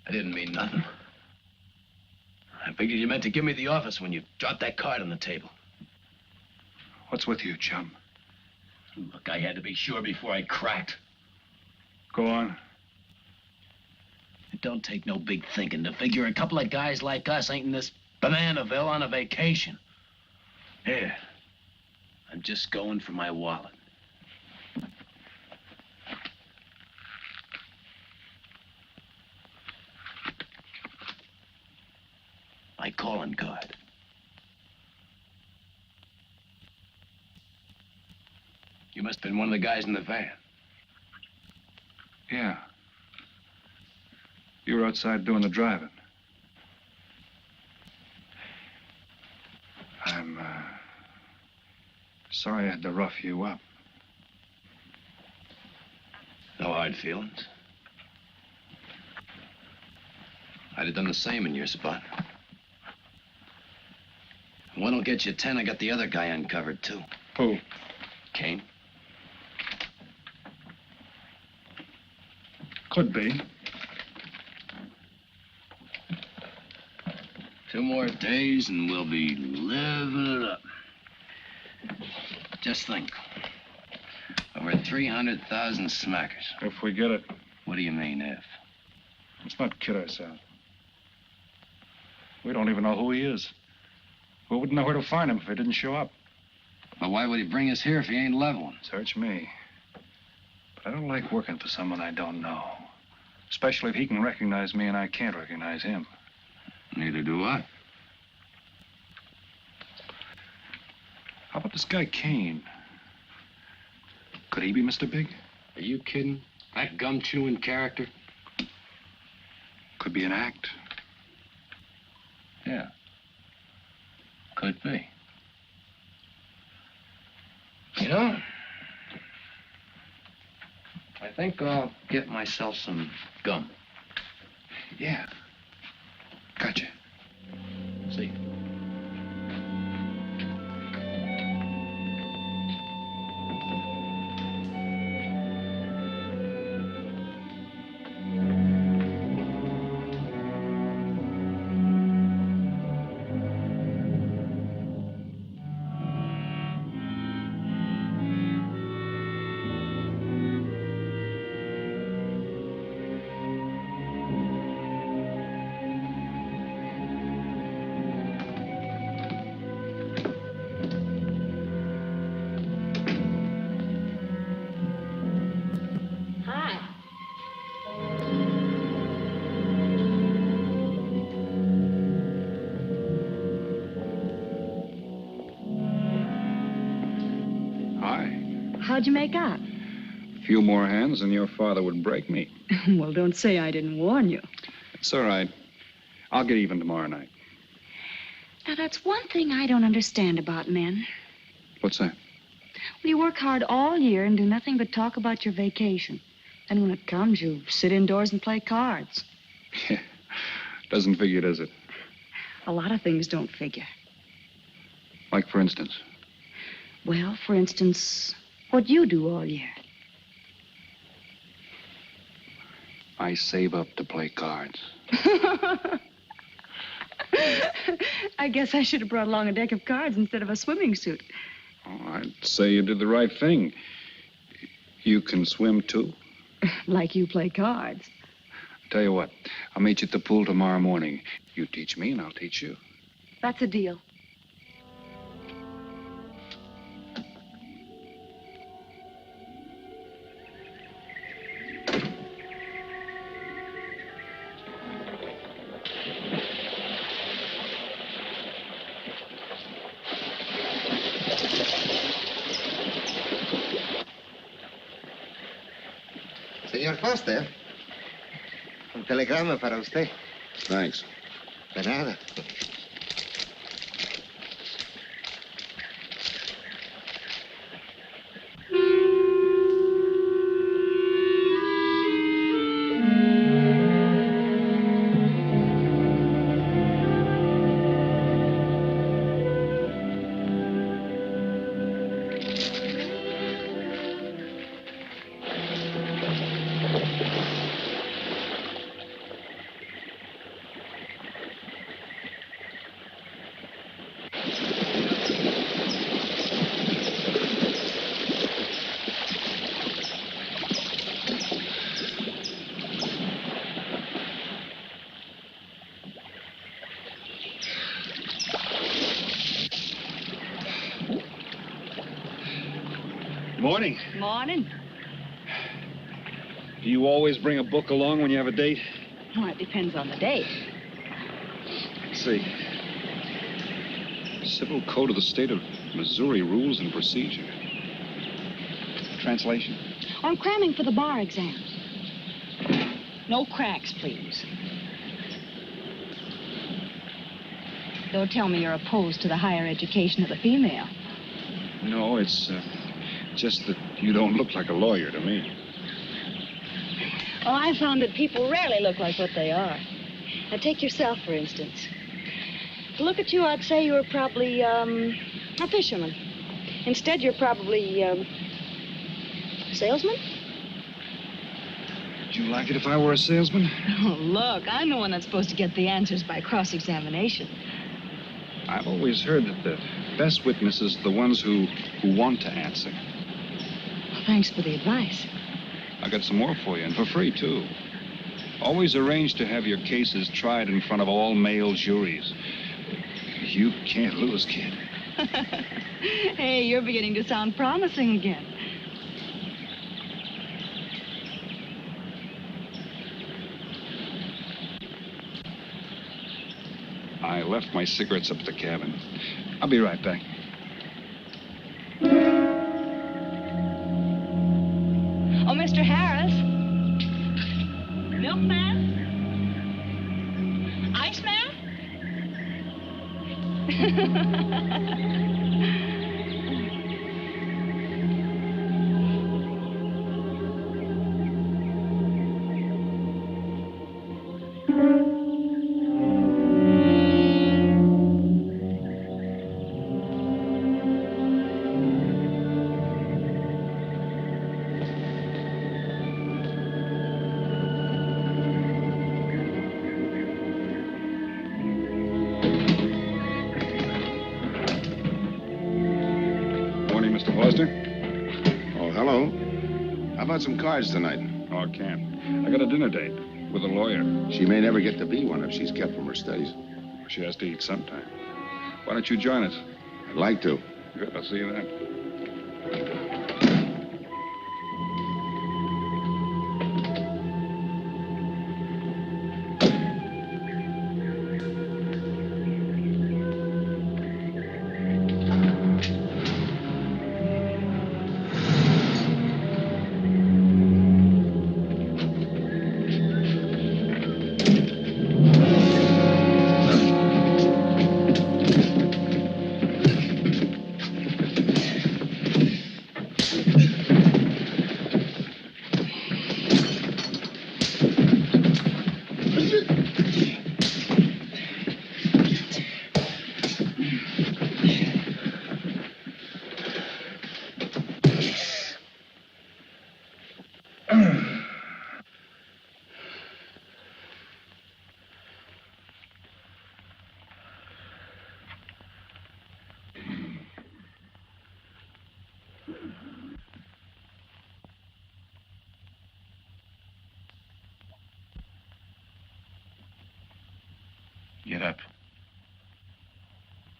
S15: I didn't mean nothing. I figured you meant to give me the office when you dropped that card on the table.
S10: What's with you, chum?
S15: Look, I had to be sure before I cracked.
S10: Go on.
S15: It don't take no big thinking to figure a couple of guys like us ain't in this Bananaville on a vacation. Here, I'm just going for my wallet. My calling card. You must have been one of the guys in the van.
S10: Yeah. You were outside doing the driving. I'm, sorry I had to rough you up.
S15: No hard feelings. I'd have done the same in your spot. One will get you 10. I got the other guy uncovered, too.
S10: Who?
S15: Kane.
S10: Could be.
S15: 2 more days and we'll be living it up. Just think. Over 300,000 smackers.
S10: If we get it.
S15: What do you mean, if?
S10: Let's not kid ourselves. We don't even know who he is. We wouldn't know where to find him if he didn't show up.
S15: Well, why would he bring us here if he ain't leveling?
S10: Search me. But I don't like working for someone I don't know. Especially if he can recognize me and I can't recognize him.
S15: Neither do I.
S10: How about this guy Kane? Could he be Mr. Big?
S15: Are you kidding? That gum-chewing character?
S10: Could be an act.
S15: Yeah. Could be. You know, I think I'll get myself some gum.
S10: Yeah. Gotcha.
S15: See.
S6: How'd you make out?
S21: A few more hands and your father would break me.
S6: Well, don't say I didn't warn you.
S21: It's all right. I'll get even tomorrow night.
S6: Now, that's one thing I don't understand about men.
S21: What's that?
S6: Well, you work hard all year and do nothing but talk about your vacation. And when it comes, you sit indoors and play cards.
S21: Yeah. Doesn't figure, does it?
S6: A lot of things don't figure.
S21: Like, for instance?
S6: Well, for instance, what you do all year.
S21: I save up to play cards.
S6: I guess I should have brought along a deck of cards instead of a swimming suit.
S21: Oh, I'd say you did the right thing. You can swim, too?
S6: Like you play cards.
S21: Tell you what, I'll meet you at the pool tomorrow morning. You teach me and I'll teach you.
S6: That's a deal.
S4: Señor Foster, un telegrama para usted.
S2: Thanks.
S4: De nada.
S10: Morning.
S6: Morning.
S10: Do you always bring a book along when you have a date?
S6: Well, it depends on the date.
S10: Let's see. Civil Code of the State of Missouri Rules and Procedure. Translation?
S6: I'm cramming for the bar exam. No cracks, please. Don't tell me you're opposed to the higher education of the female.
S10: No, it's just that you don't look like a lawyer to me.
S6: Well, I found that people rarely look like what they are. Now, take yourself, for instance. To look at you, I'd say you were probably, a fisherman. Instead, you're probably, a salesman?
S10: Would you like it if I were a salesman?
S6: Oh, look, I'm the one that's supposed to get the answers by cross-examination.
S10: I've always heard that the best witnesses are the ones who want to answer.
S6: Well, thanks for the advice.
S10: I got some more for you, and for free, too. Always arrange to have your cases tried in front of all male juries. You can't lose, kid.
S6: Hey, you're beginning to sound promising again.
S10: I left my cigarettes up at the cabin. I'll be right back.
S6: Oh, Mr. Harris. Milkman? Iceman?
S2: Oh, hello. How about some cards tonight?
S10: Oh, I can't. I got a dinner date with a lawyer.
S2: She may never get to be one if she's kept from her studies.
S10: She has to eat sometime. Why don't you join us?
S2: I'd like to.
S10: Good, I'll see you then.
S15: Get up.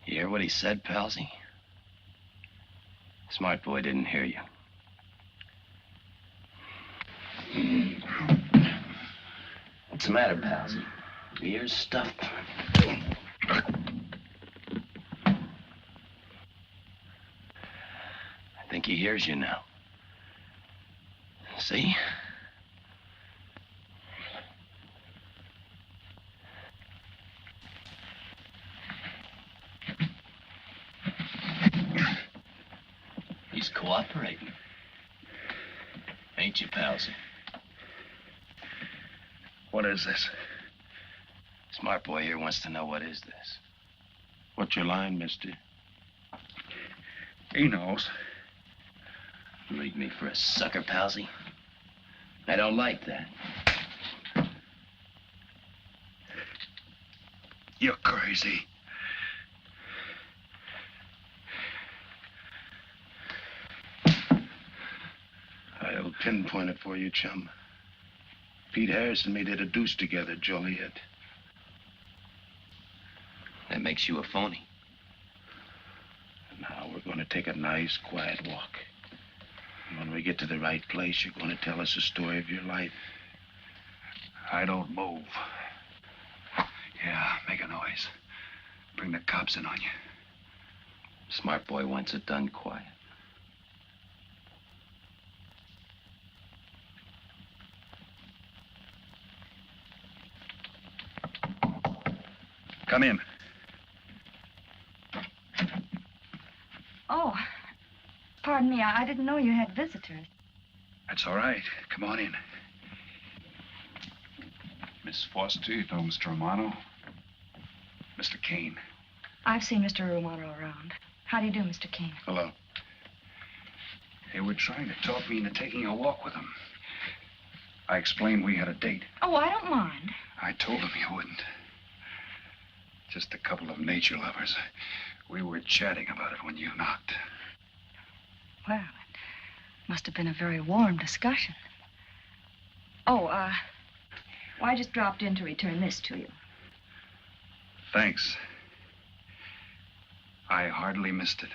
S15: You hear what he said, Palsy? Smart boy didn't hear you. What's the matter, Palsy? Your ears stuffed? I think he hears you now. See? He's cooperating. Ain't you, Palsy?
S10: What is this?
S15: Smart boy here wants to know what is this.
S5: What's your line, mister?
S10: He knows.
S15: Leave me for a sucker, Palsy. I don't like that.
S10: You're crazy.
S5: I'll pinpoint it for you, chum. Pete Harris and me did a deuce together, Joliet.
S15: That makes you a phony.
S5: Now we're going to take a nice, quiet walk. And when we get to the right place, you're going to tell us the story of your life.
S10: I don't move. Yeah, make a noise. Bring the cops in on you.
S15: Smart boy wants it done quiet.
S10: Come in.
S6: Oh, pardon me. I didn't know you had visitors.
S10: That's all right. Come on in. Miss Foster, you know Mr. Romano? Mr. Kane.
S6: I've seen Mr. Romano around. How do you do, Mr. Kane?
S10: Hello. They were trying to talk me into taking a walk with them. I explained we had a date.
S6: Oh, I don't mind.
S10: I told them you wouldn't. Just a couple of nature lovers. We were chatting about it when you knocked.
S6: Well, it must have been a very warm discussion. Oh, well, I just dropped in to return this to you.
S10: Thanks. I hardly missed it.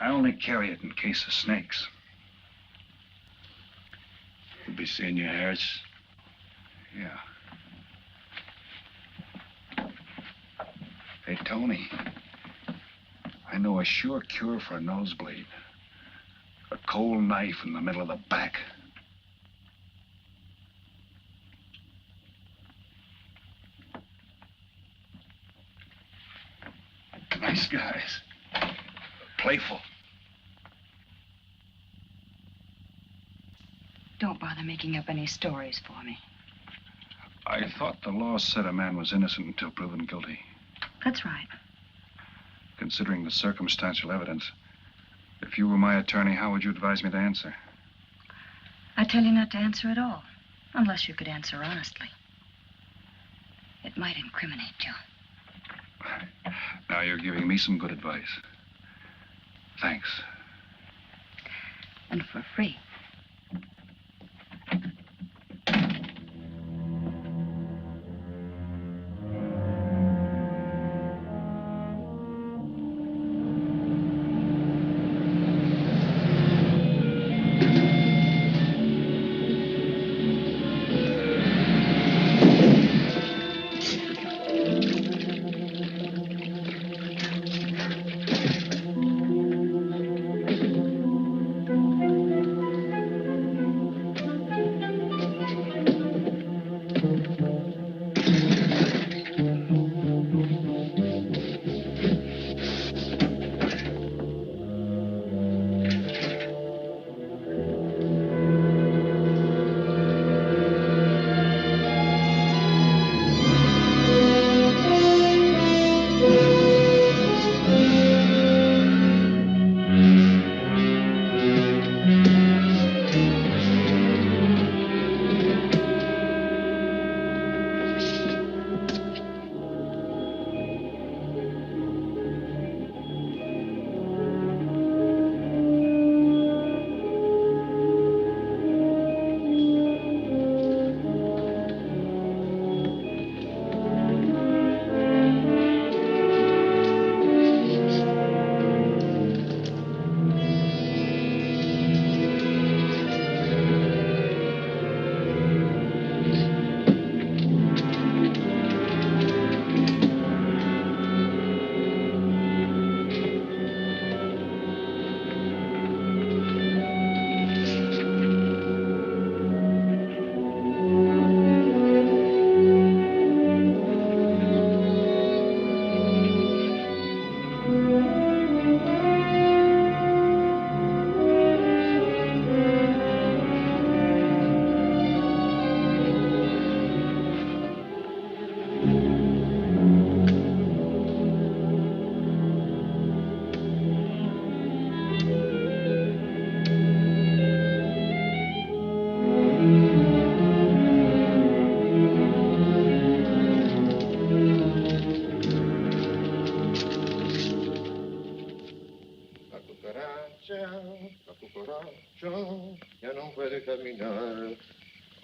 S10: I only carry it in case of snakes.
S5: We'll be seeing you, Harris.
S10: Yeah. Hey, Tony. I know a sure cure for a nosebleed. A cold knife in the middle of the back. Nice guys. Playful.
S6: Don't bother making up any stories for me.
S10: I thought the law said a man was innocent until proven guilty.
S6: That's right.
S10: Considering the circumstantial evidence, if you were my attorney, how would you advise me to answer?
S6: I tell you not to answer at all, unless you could answer honestly. It might incriminate you.
S10: Now you're giving me some good advice. Thanks.
S6: And for free.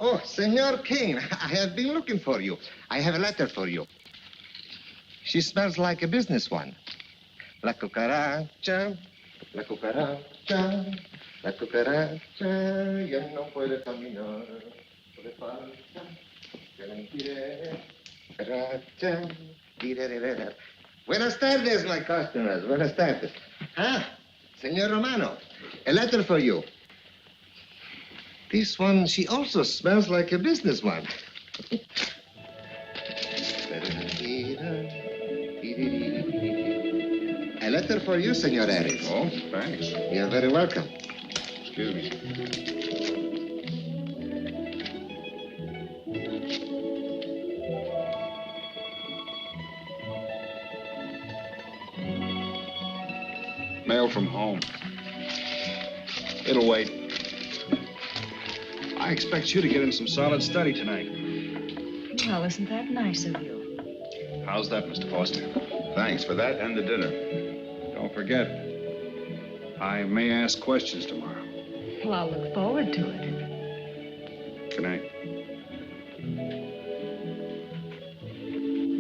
S4: Oh, Senor Kane, I have been looking for you. I have a letter for you. She smells like a business one. La cucaracha, La cucaracha ya no puede caminar. Le falta que le impide. Cucaracha. Dirererera. Buenas tardes, my customers. Buenas tardes. Ah, Senor Romano, a letter for you. This one, she also smells like a business one. A letter for you, Senor Harris.
S8: Oh, thanks.
S4: You're very welcome.
S8: Excuse me. Mail from home. It'll wait. I expect you to get in some solid study tonight.
S6: Well, isn't that nice of you?
S8: How's that, Mr. Foster?
S2: Thanks for that and the dinner.
S8: Don't forget, I may ask questions tomorrow.
S6: Well, I'll look forward to it.
S8: Good night.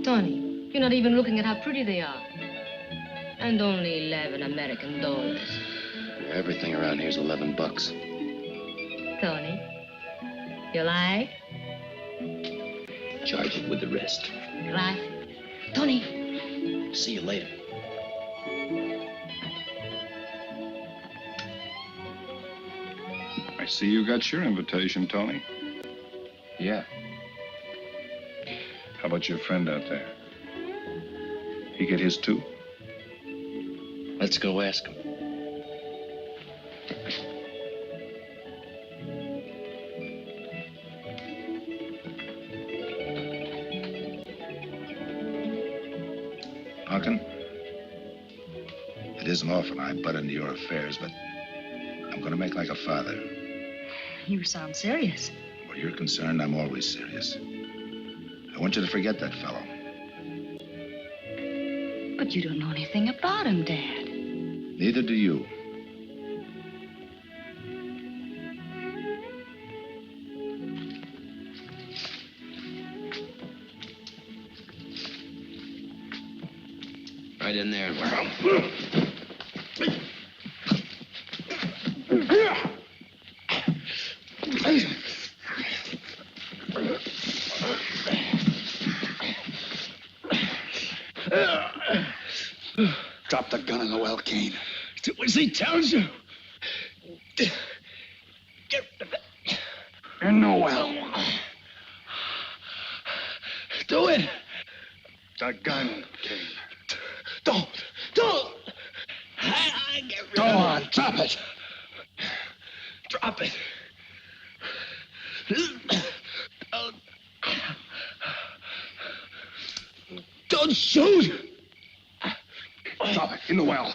S18: Tony, you're not even looking at how pretty they are. And only 11 American dollars.
S15: Everything around here's $11.
S18: Tony, you like?
S15: Charge it with the rest.
S18: Gracias. Tony.
S15: See you later.
S8: I see you got your invitation, Tony.
S15: Yeah.
S8: How about your friend out there? He get his too?
S15: Let's go ask him.
S2: Duncan, it isn't often I butt into your affairs, but I'm going to make like a father.
S6: You sound serious.
S2: Where you're concerned, I'm always serious. I want you to forget that fellow.
S6: But you don't know anything about him, Dad.
S2: Neither do you.
S15: Right in there.
S10: Drop the gun in the well, Kane. Do as he tells you. Get in the well. Do it.
S8: The gun, Kane.
S10: Don't. I get rid
S8: Go
S10: of
S8: on,
S10: it.
S8: drop it.
S10: Drop it. Don't shoot.
S8: Drop it in the well.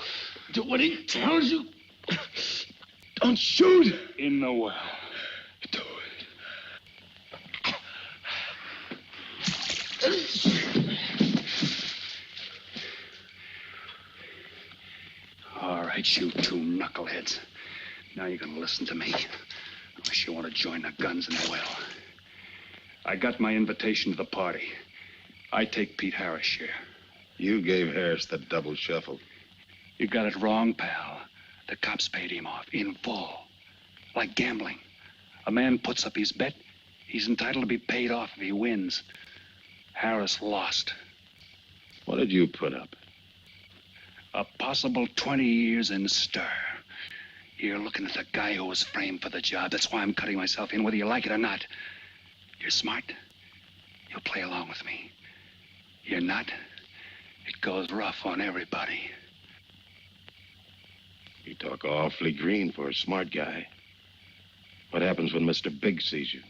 S10: Do what he tells you. Don't shoot.
S8: In the well.
S10: Do
S8: All right, you two knuckleheads. Now you're gonna listen to me. Unless you want to join the guns in the well. I got my invitation to the party. I take Pete Harris' share.
S2: You gave Harris the double shuffle.
S8: You got it wrong, pal. The cops paid him off in full. Like gambling. A man puts up his bet, he's entitled to be paid off if he wins. Harris lost.
S2: What did you put up?
S8: A possible 20 years in stir. You're looking at the guy who was framed for the job. That's why I'm cutting myself in, whether you like it or not. You're smart. You'll play along with me. You're not. It goes rough on everybody.
S2: You talk awfully green for a smart guy. What happens when Mr. Big sees you?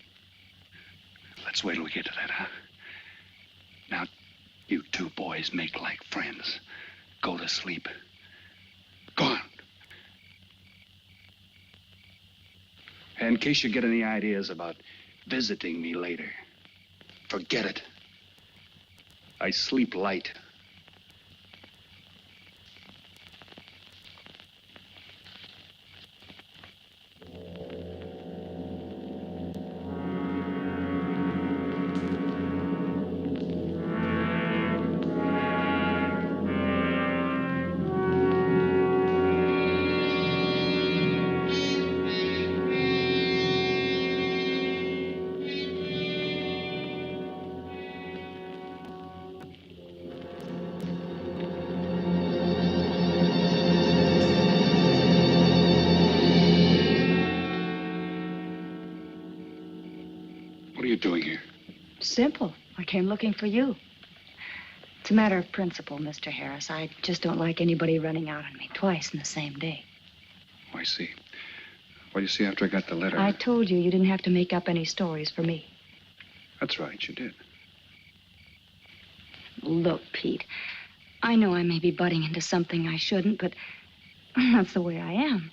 S8: Let's wait till we get to that, huh? Now, you two boys make like friends. Go to sleep. Go on. And in case you get any ideas about visiting me later, forget it. I sleep light.
S6: simple. I came looking for you. It's a matter of principle, Mr. Harris. I just don't like anybody running out on me twice in the same day.
S8: Oh, I see. Well, you see, after I got the letter...
S6: I told you didn't have to make up any stories for me.
S8: That's right, you did.
S6: Look, Pete, I know I may be butting into something I shouldn't, but that's the way I am.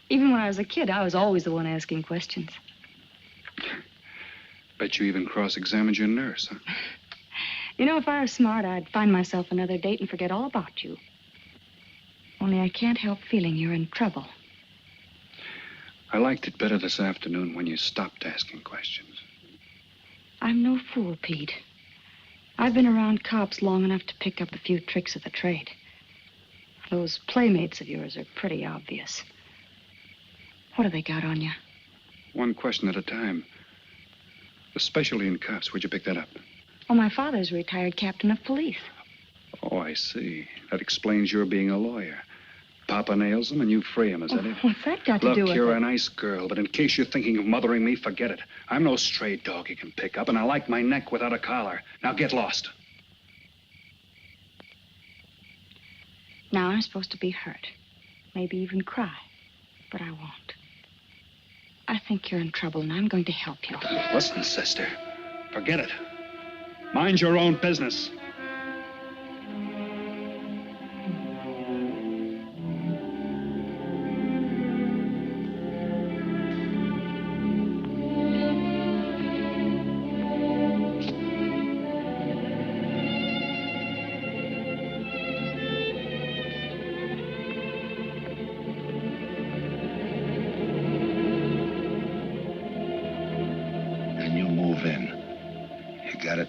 S6: Even when I was a kid, I was always the one asking questions.
S8: Bet you even cross-examined your nurse, huh?
S6: You know, if I were smart, I'd find myself another date and forget all about you. Only I can't help feeling you're in trouble.
S8: I liked it better this afternoon when you stopped asking questions.
S6: I'm no fool, Pete. I've been around cops long enough to pick up a few tricks of the trade. Those playmates of yours are pretty obvious. What have they got on you?
S8: One question at a time. Especially in cops. Where'd you pick that up?
S6: Oh, my father's a retired captain of police.
S8: Oh, I see. That explains your being a lawyer. Papa nails them and you free him, is that it?
S6: What's that got to do with it?
S8: Look, you're a nice girl, but in case you're thinking of mothering me, forget it. I'm no stray dog you can pick up, and I like my neck without a collar. Now get lost.
S6: Now I'm supposed to be hurt. Maybe even cry. But I won't. I think you're in trouble, and I'm going to help you.
S8: Listen, sister. Forget it. Mind your own business.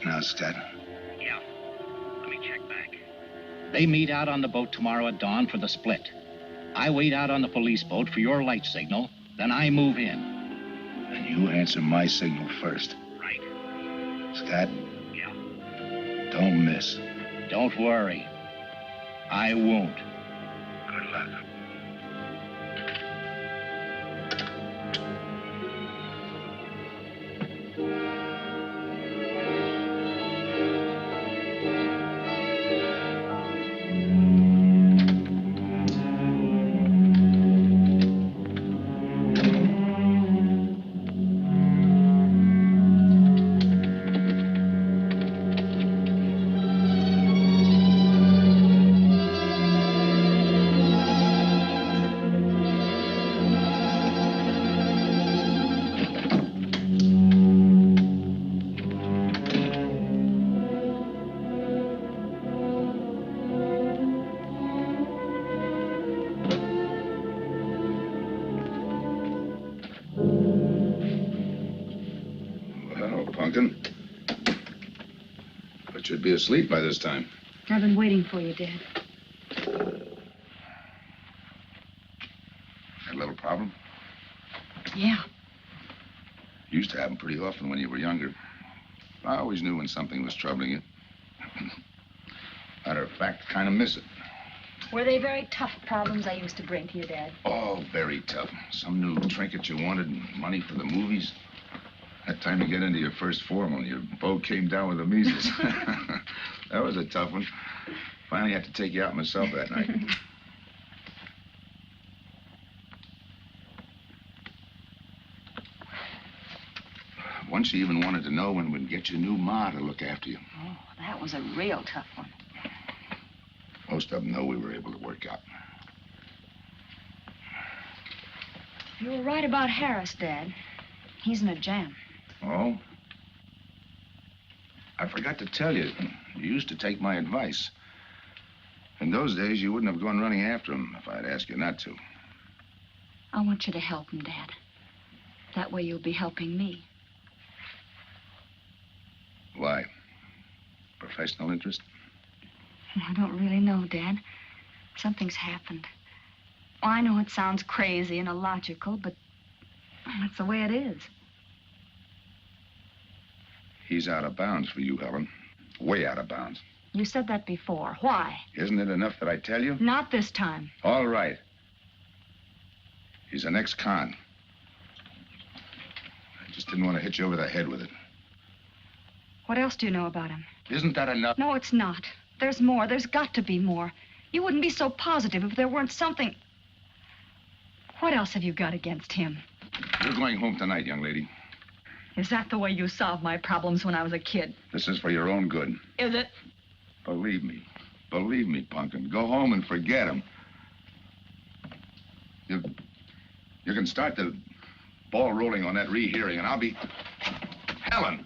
S2: Now, Scott.
S23: Yeah. Let me check back. They meet out on the boat tomorrow at dawn for the split. I wait out on the police boat for your light signal, then I move in.
S2: And you answer my signal first.
S23: Right.
S2: Scott?
S23: Yeah.
S2: Don't miss.
S23: Don't worry. I won't.
S2: Good luck. But you'd be asleep by this time.
S6: I've been waiting for you, Dad.
S2: Had a little problem?
S6: Yeah.
S2: Used to happen pretty often when you were younger. I always knew when something was troubling you. Matter of fact, kind of miss it.
S6: Were they very tough problems I used to bring to you, Dad?
S2: Oh, very tough. Some new trinket you wanted, money for the movies. That time to get into your first formal, your boat came down with the measles. That was a tough one. Finally had to take you out myself that night. Once you even wanted to know when we'd get your new ma to look after you.
S6: Oh, that was a real tough one.
S2: Most of them know we were able to work out.
S6: You were right about Harris, Dad. He's in a jam.
S2: Oh? I forgot to tell you, you used to take my advice. In those days, you wouldn't have gone running after him if I'd asked you not to.
S6: I want you to help him, Dad. That way you'll be helping me.
S2: Why? Professional interest?
S6: I don't really know, Dad. Something's happened. Oh, I know it sounds crazy and illogical, but that's the way it is.
S2: He's out of bounds for you, Helen. Way out of bounds.
S6: You said that before. Why?
S2: Isn't it enough that I tell you?
S6: Not this time.
S2: All right. He's an ex-con. I just didn't want to hit you over the head with it.
S6: What else do you know about him?
S20: Isn't that enough?
S6: No, it's not. There's more. There's got to be more. You wouldn't be so positive if there weren't something. What else have you got against him?
S20: You're going home tonight, young lady.
S6: Is that the way you solved my problems when I was a kid?
S20: This is for your own good.
S6: Is it?
S20: Believe me. Believe me, Punkin. Go home and forget him. You can start the ball rolling on that rehearing, and I'll be... Helen!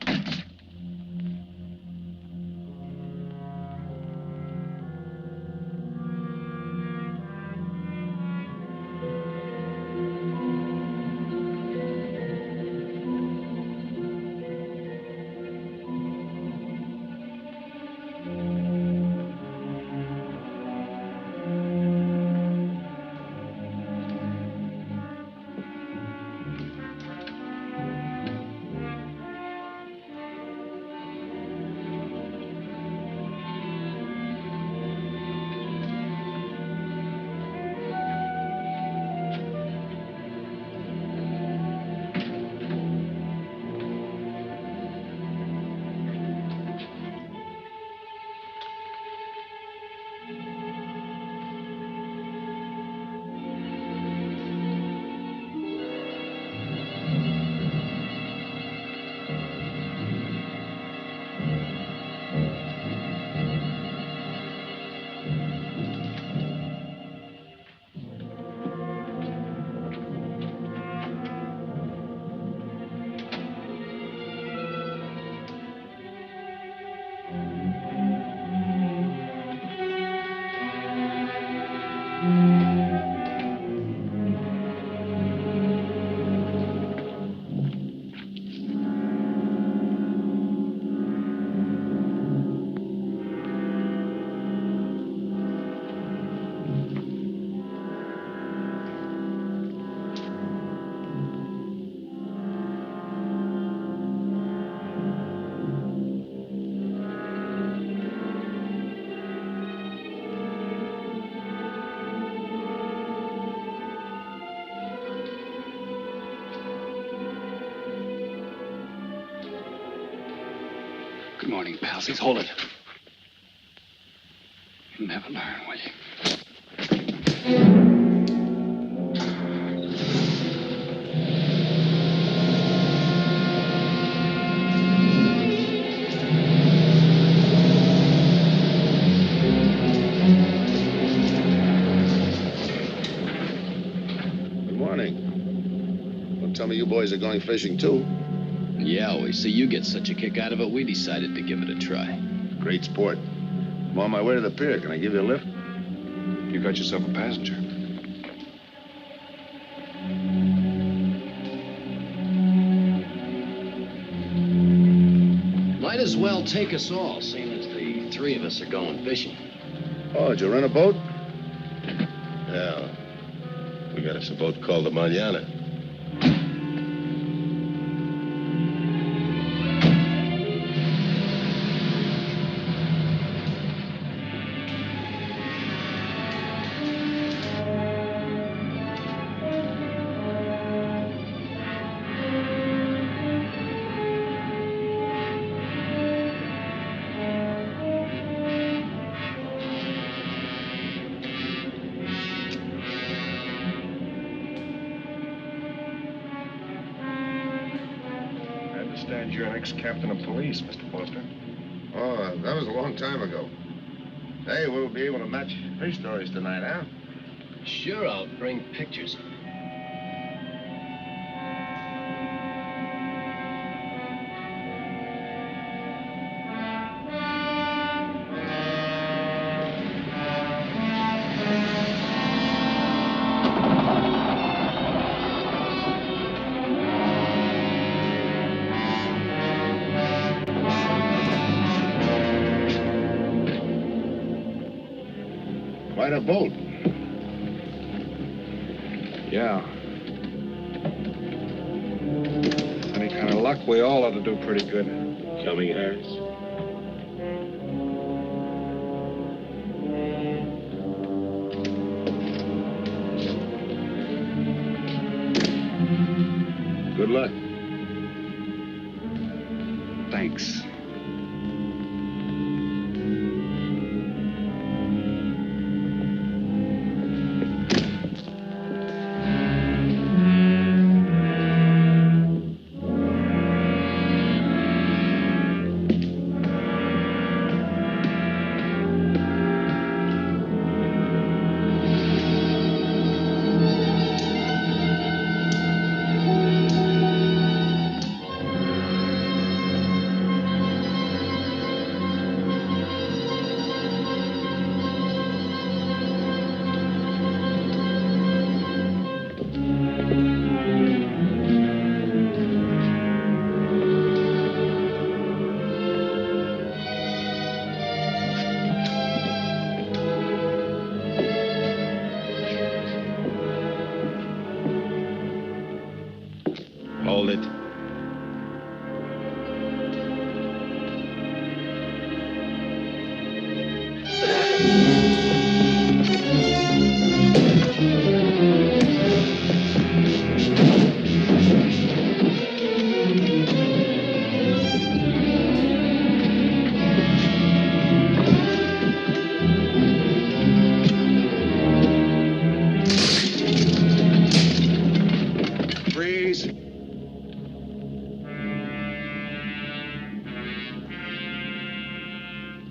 S8: Good morning, palsies. Hold it. You'll never learn, will you?
S2: Good morning. Don't tell me you boys are going fishing, too.
S15: Yeah, we see you get such a kick out of it, we decided to give it a try.
S2: Great sport. I'm on my way to the pier. Can I give you a lift?
S5: You got yourself a passenger.
S15: Might as well take us all, seeing as the three of us are going fishing.
S2: Oh, did you rent a boat?
S9: Yeah. We got us a boat called the Manana.
S5: You're an ex-captain of police, Mr. Foster.
S2: Oh, that was a long time ago. Hey, we'll be able to match fish stories tonight, huh?
S15: Sure, I'll bring pictures.
S2: Quite a boat.
S11: Yeah. Any kind of luck, we all ought to do pretty good.
S9: Coming, Harris?
S2: Good luck.
S8: Thanks.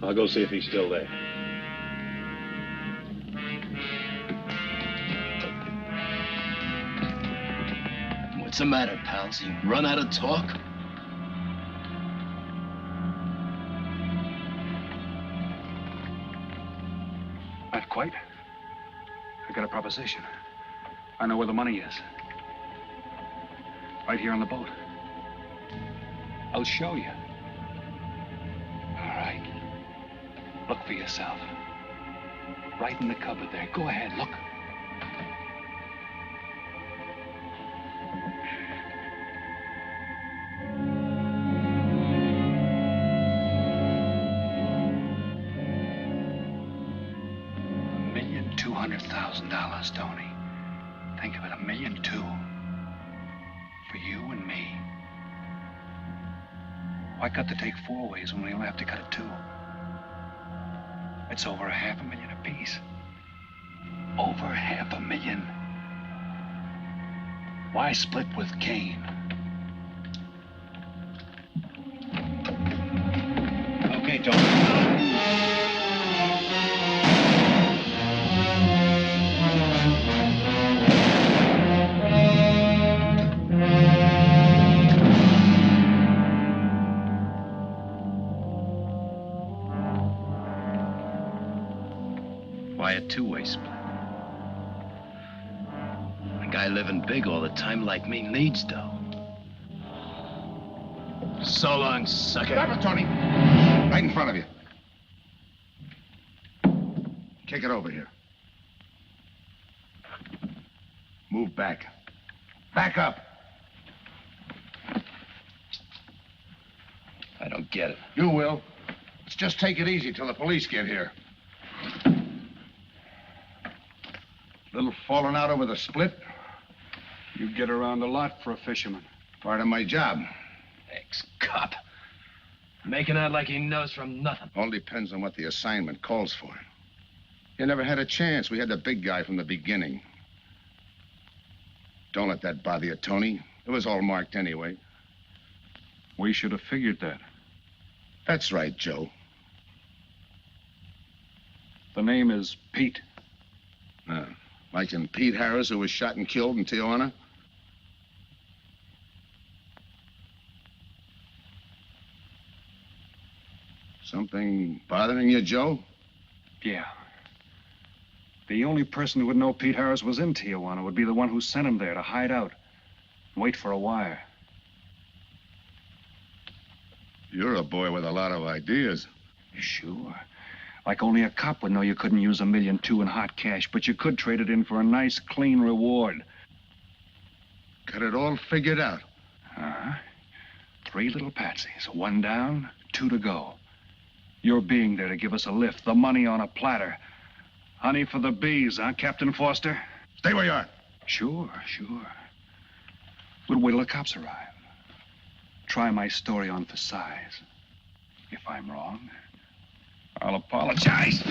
S10: I'll go see if he's still there.
S15: What's the matter, pals? You run out of talk?
S8: Not quite. I got a proposition. I know where the money is. Right here on the boat. I'll show you. All right. Look for yourself. Right in the cupboard there. Go ahead, look. $1,200,000, Tony. Think of it, $1.2 million. For you and me. Why cut the take 4 ways when we only have to cut it 2? It's over $500,000 apiece. Over $500,000. Why split with Kane?
S12: Okay, Tony.
S15: Why a two-way split? A guy living big all the time like me needs dough. So long, sucker.
S2: Stop it, Tony. Right in front of you. Kick it over here. Move back. Back up.
S15: I don't get it.
S2: You will. Let's just take it easy till the police get here. Little falling out over the split.
S8: You get around a lot for a fisherman.
S2: Part of my job.
S15: Ex-cop. Making out like he knows from nothing.
S2: All depends on what the assignment calls for. You never had a chance. We had the big guy from the beginning. Don't let that bother you, Tony. It was all marked anyway.
S8: We should have figured that.
S2: That's right, Joe.
S8: The name is Pete.
S2: Like in Pete Harris, who was shot and killed in Tijuana? Something bothering you, Joe?
S8: Yeah. The only person who would know Pete Harris was in Tijuana would be the one who sent him there to hide out and wait for a wire.
S2: You're a boy with a lot of ideas.
S8: Sure. Like only a cop would know you couldn't use $1.2 million in hot cash, but you could trade it in for a nice, clean reward.
S2: Got it all figured out.
S8: 3 little patsies. 1 down, 2 to go. Your being there to give us a lift, the money on a platter. Honey for the bees, huh, Captain Foster?
S2: Stay where you are.
S8: Sure. We'll wait till the cops arrive. Try my story on for size. If I'm wrong, I'll apologize.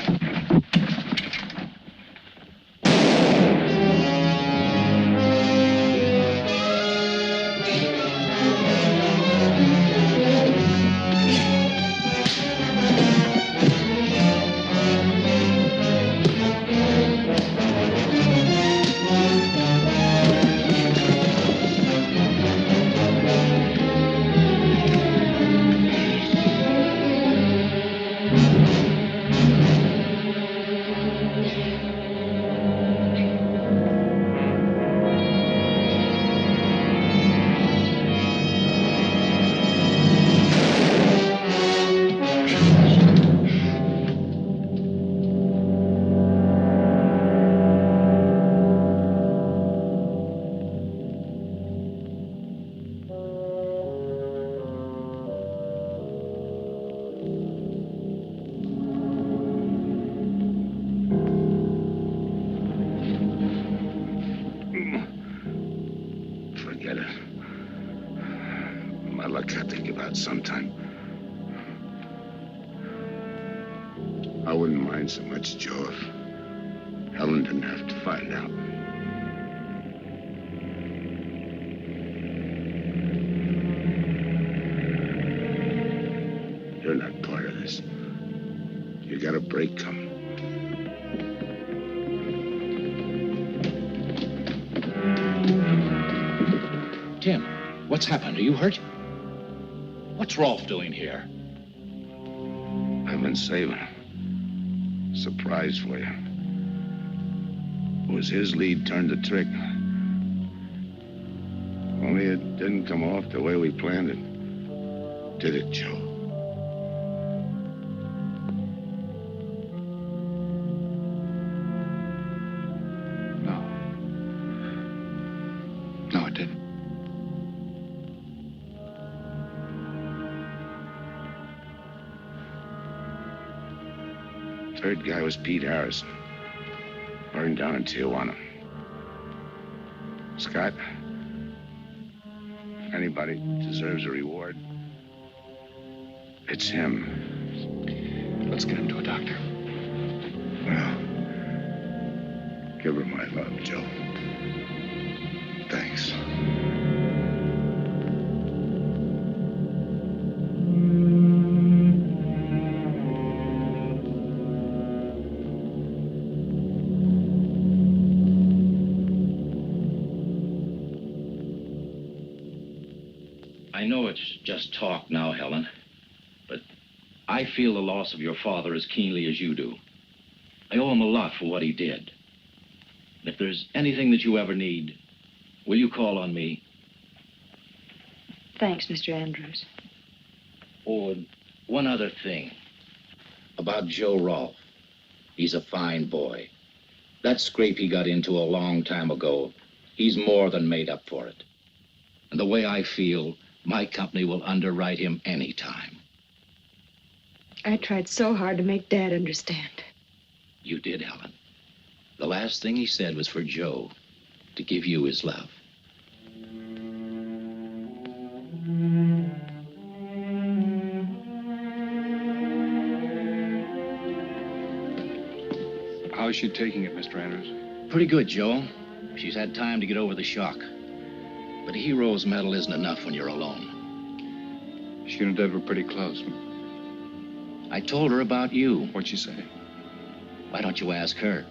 S2: out sometime. I wouldn't mind so much, Joe, if Helen didn't have to find out. You're not part of this. You got a break coming.
S12: Tim, what's happened? Are you hurt? What's Rolfe doing here?
S2: I've been saving. Surprise for you. It was his lead turned the trick. Only it didn't come off the way we planned it. Did it, Joe?
S5: No, it didn't.
S2: Third guy was Pete Harrison. Burned down in Tijuana. Scott, if anybody deserves a reward, it's him.
S5: Let's get him to a doctor.
S2: Well, give her my love, Joe. Thanks.
S12: I know it's just talk now, Helen, but I feel the loss of your father as keenly as you do. I owe him a lot for what he did. And if there's anything that you ever need, will you call on me?
S6: Thanks, Mr. Andrews.
S12: Oh, and one other thing. About Joe Rolfe. He's a fine boy. That scrape he got into a long time ago, he's more than made up for it. And the way I feel, my company will underwrite him any time.
S6: I tried so hard to make Dad understand.
S12: You did, Helen. The last thing he said was for Joe to give you his love.
S5: How is she taking it, Mr. Andrews?
S12: Pretty good, Joe. She's had time to get over the shock. But a hero's medal isn't enough when you're alone.
S5: She and Dad were pretty close.
S12: I told her about you.
S5: What'd she say?
S12: Why don't you ask her?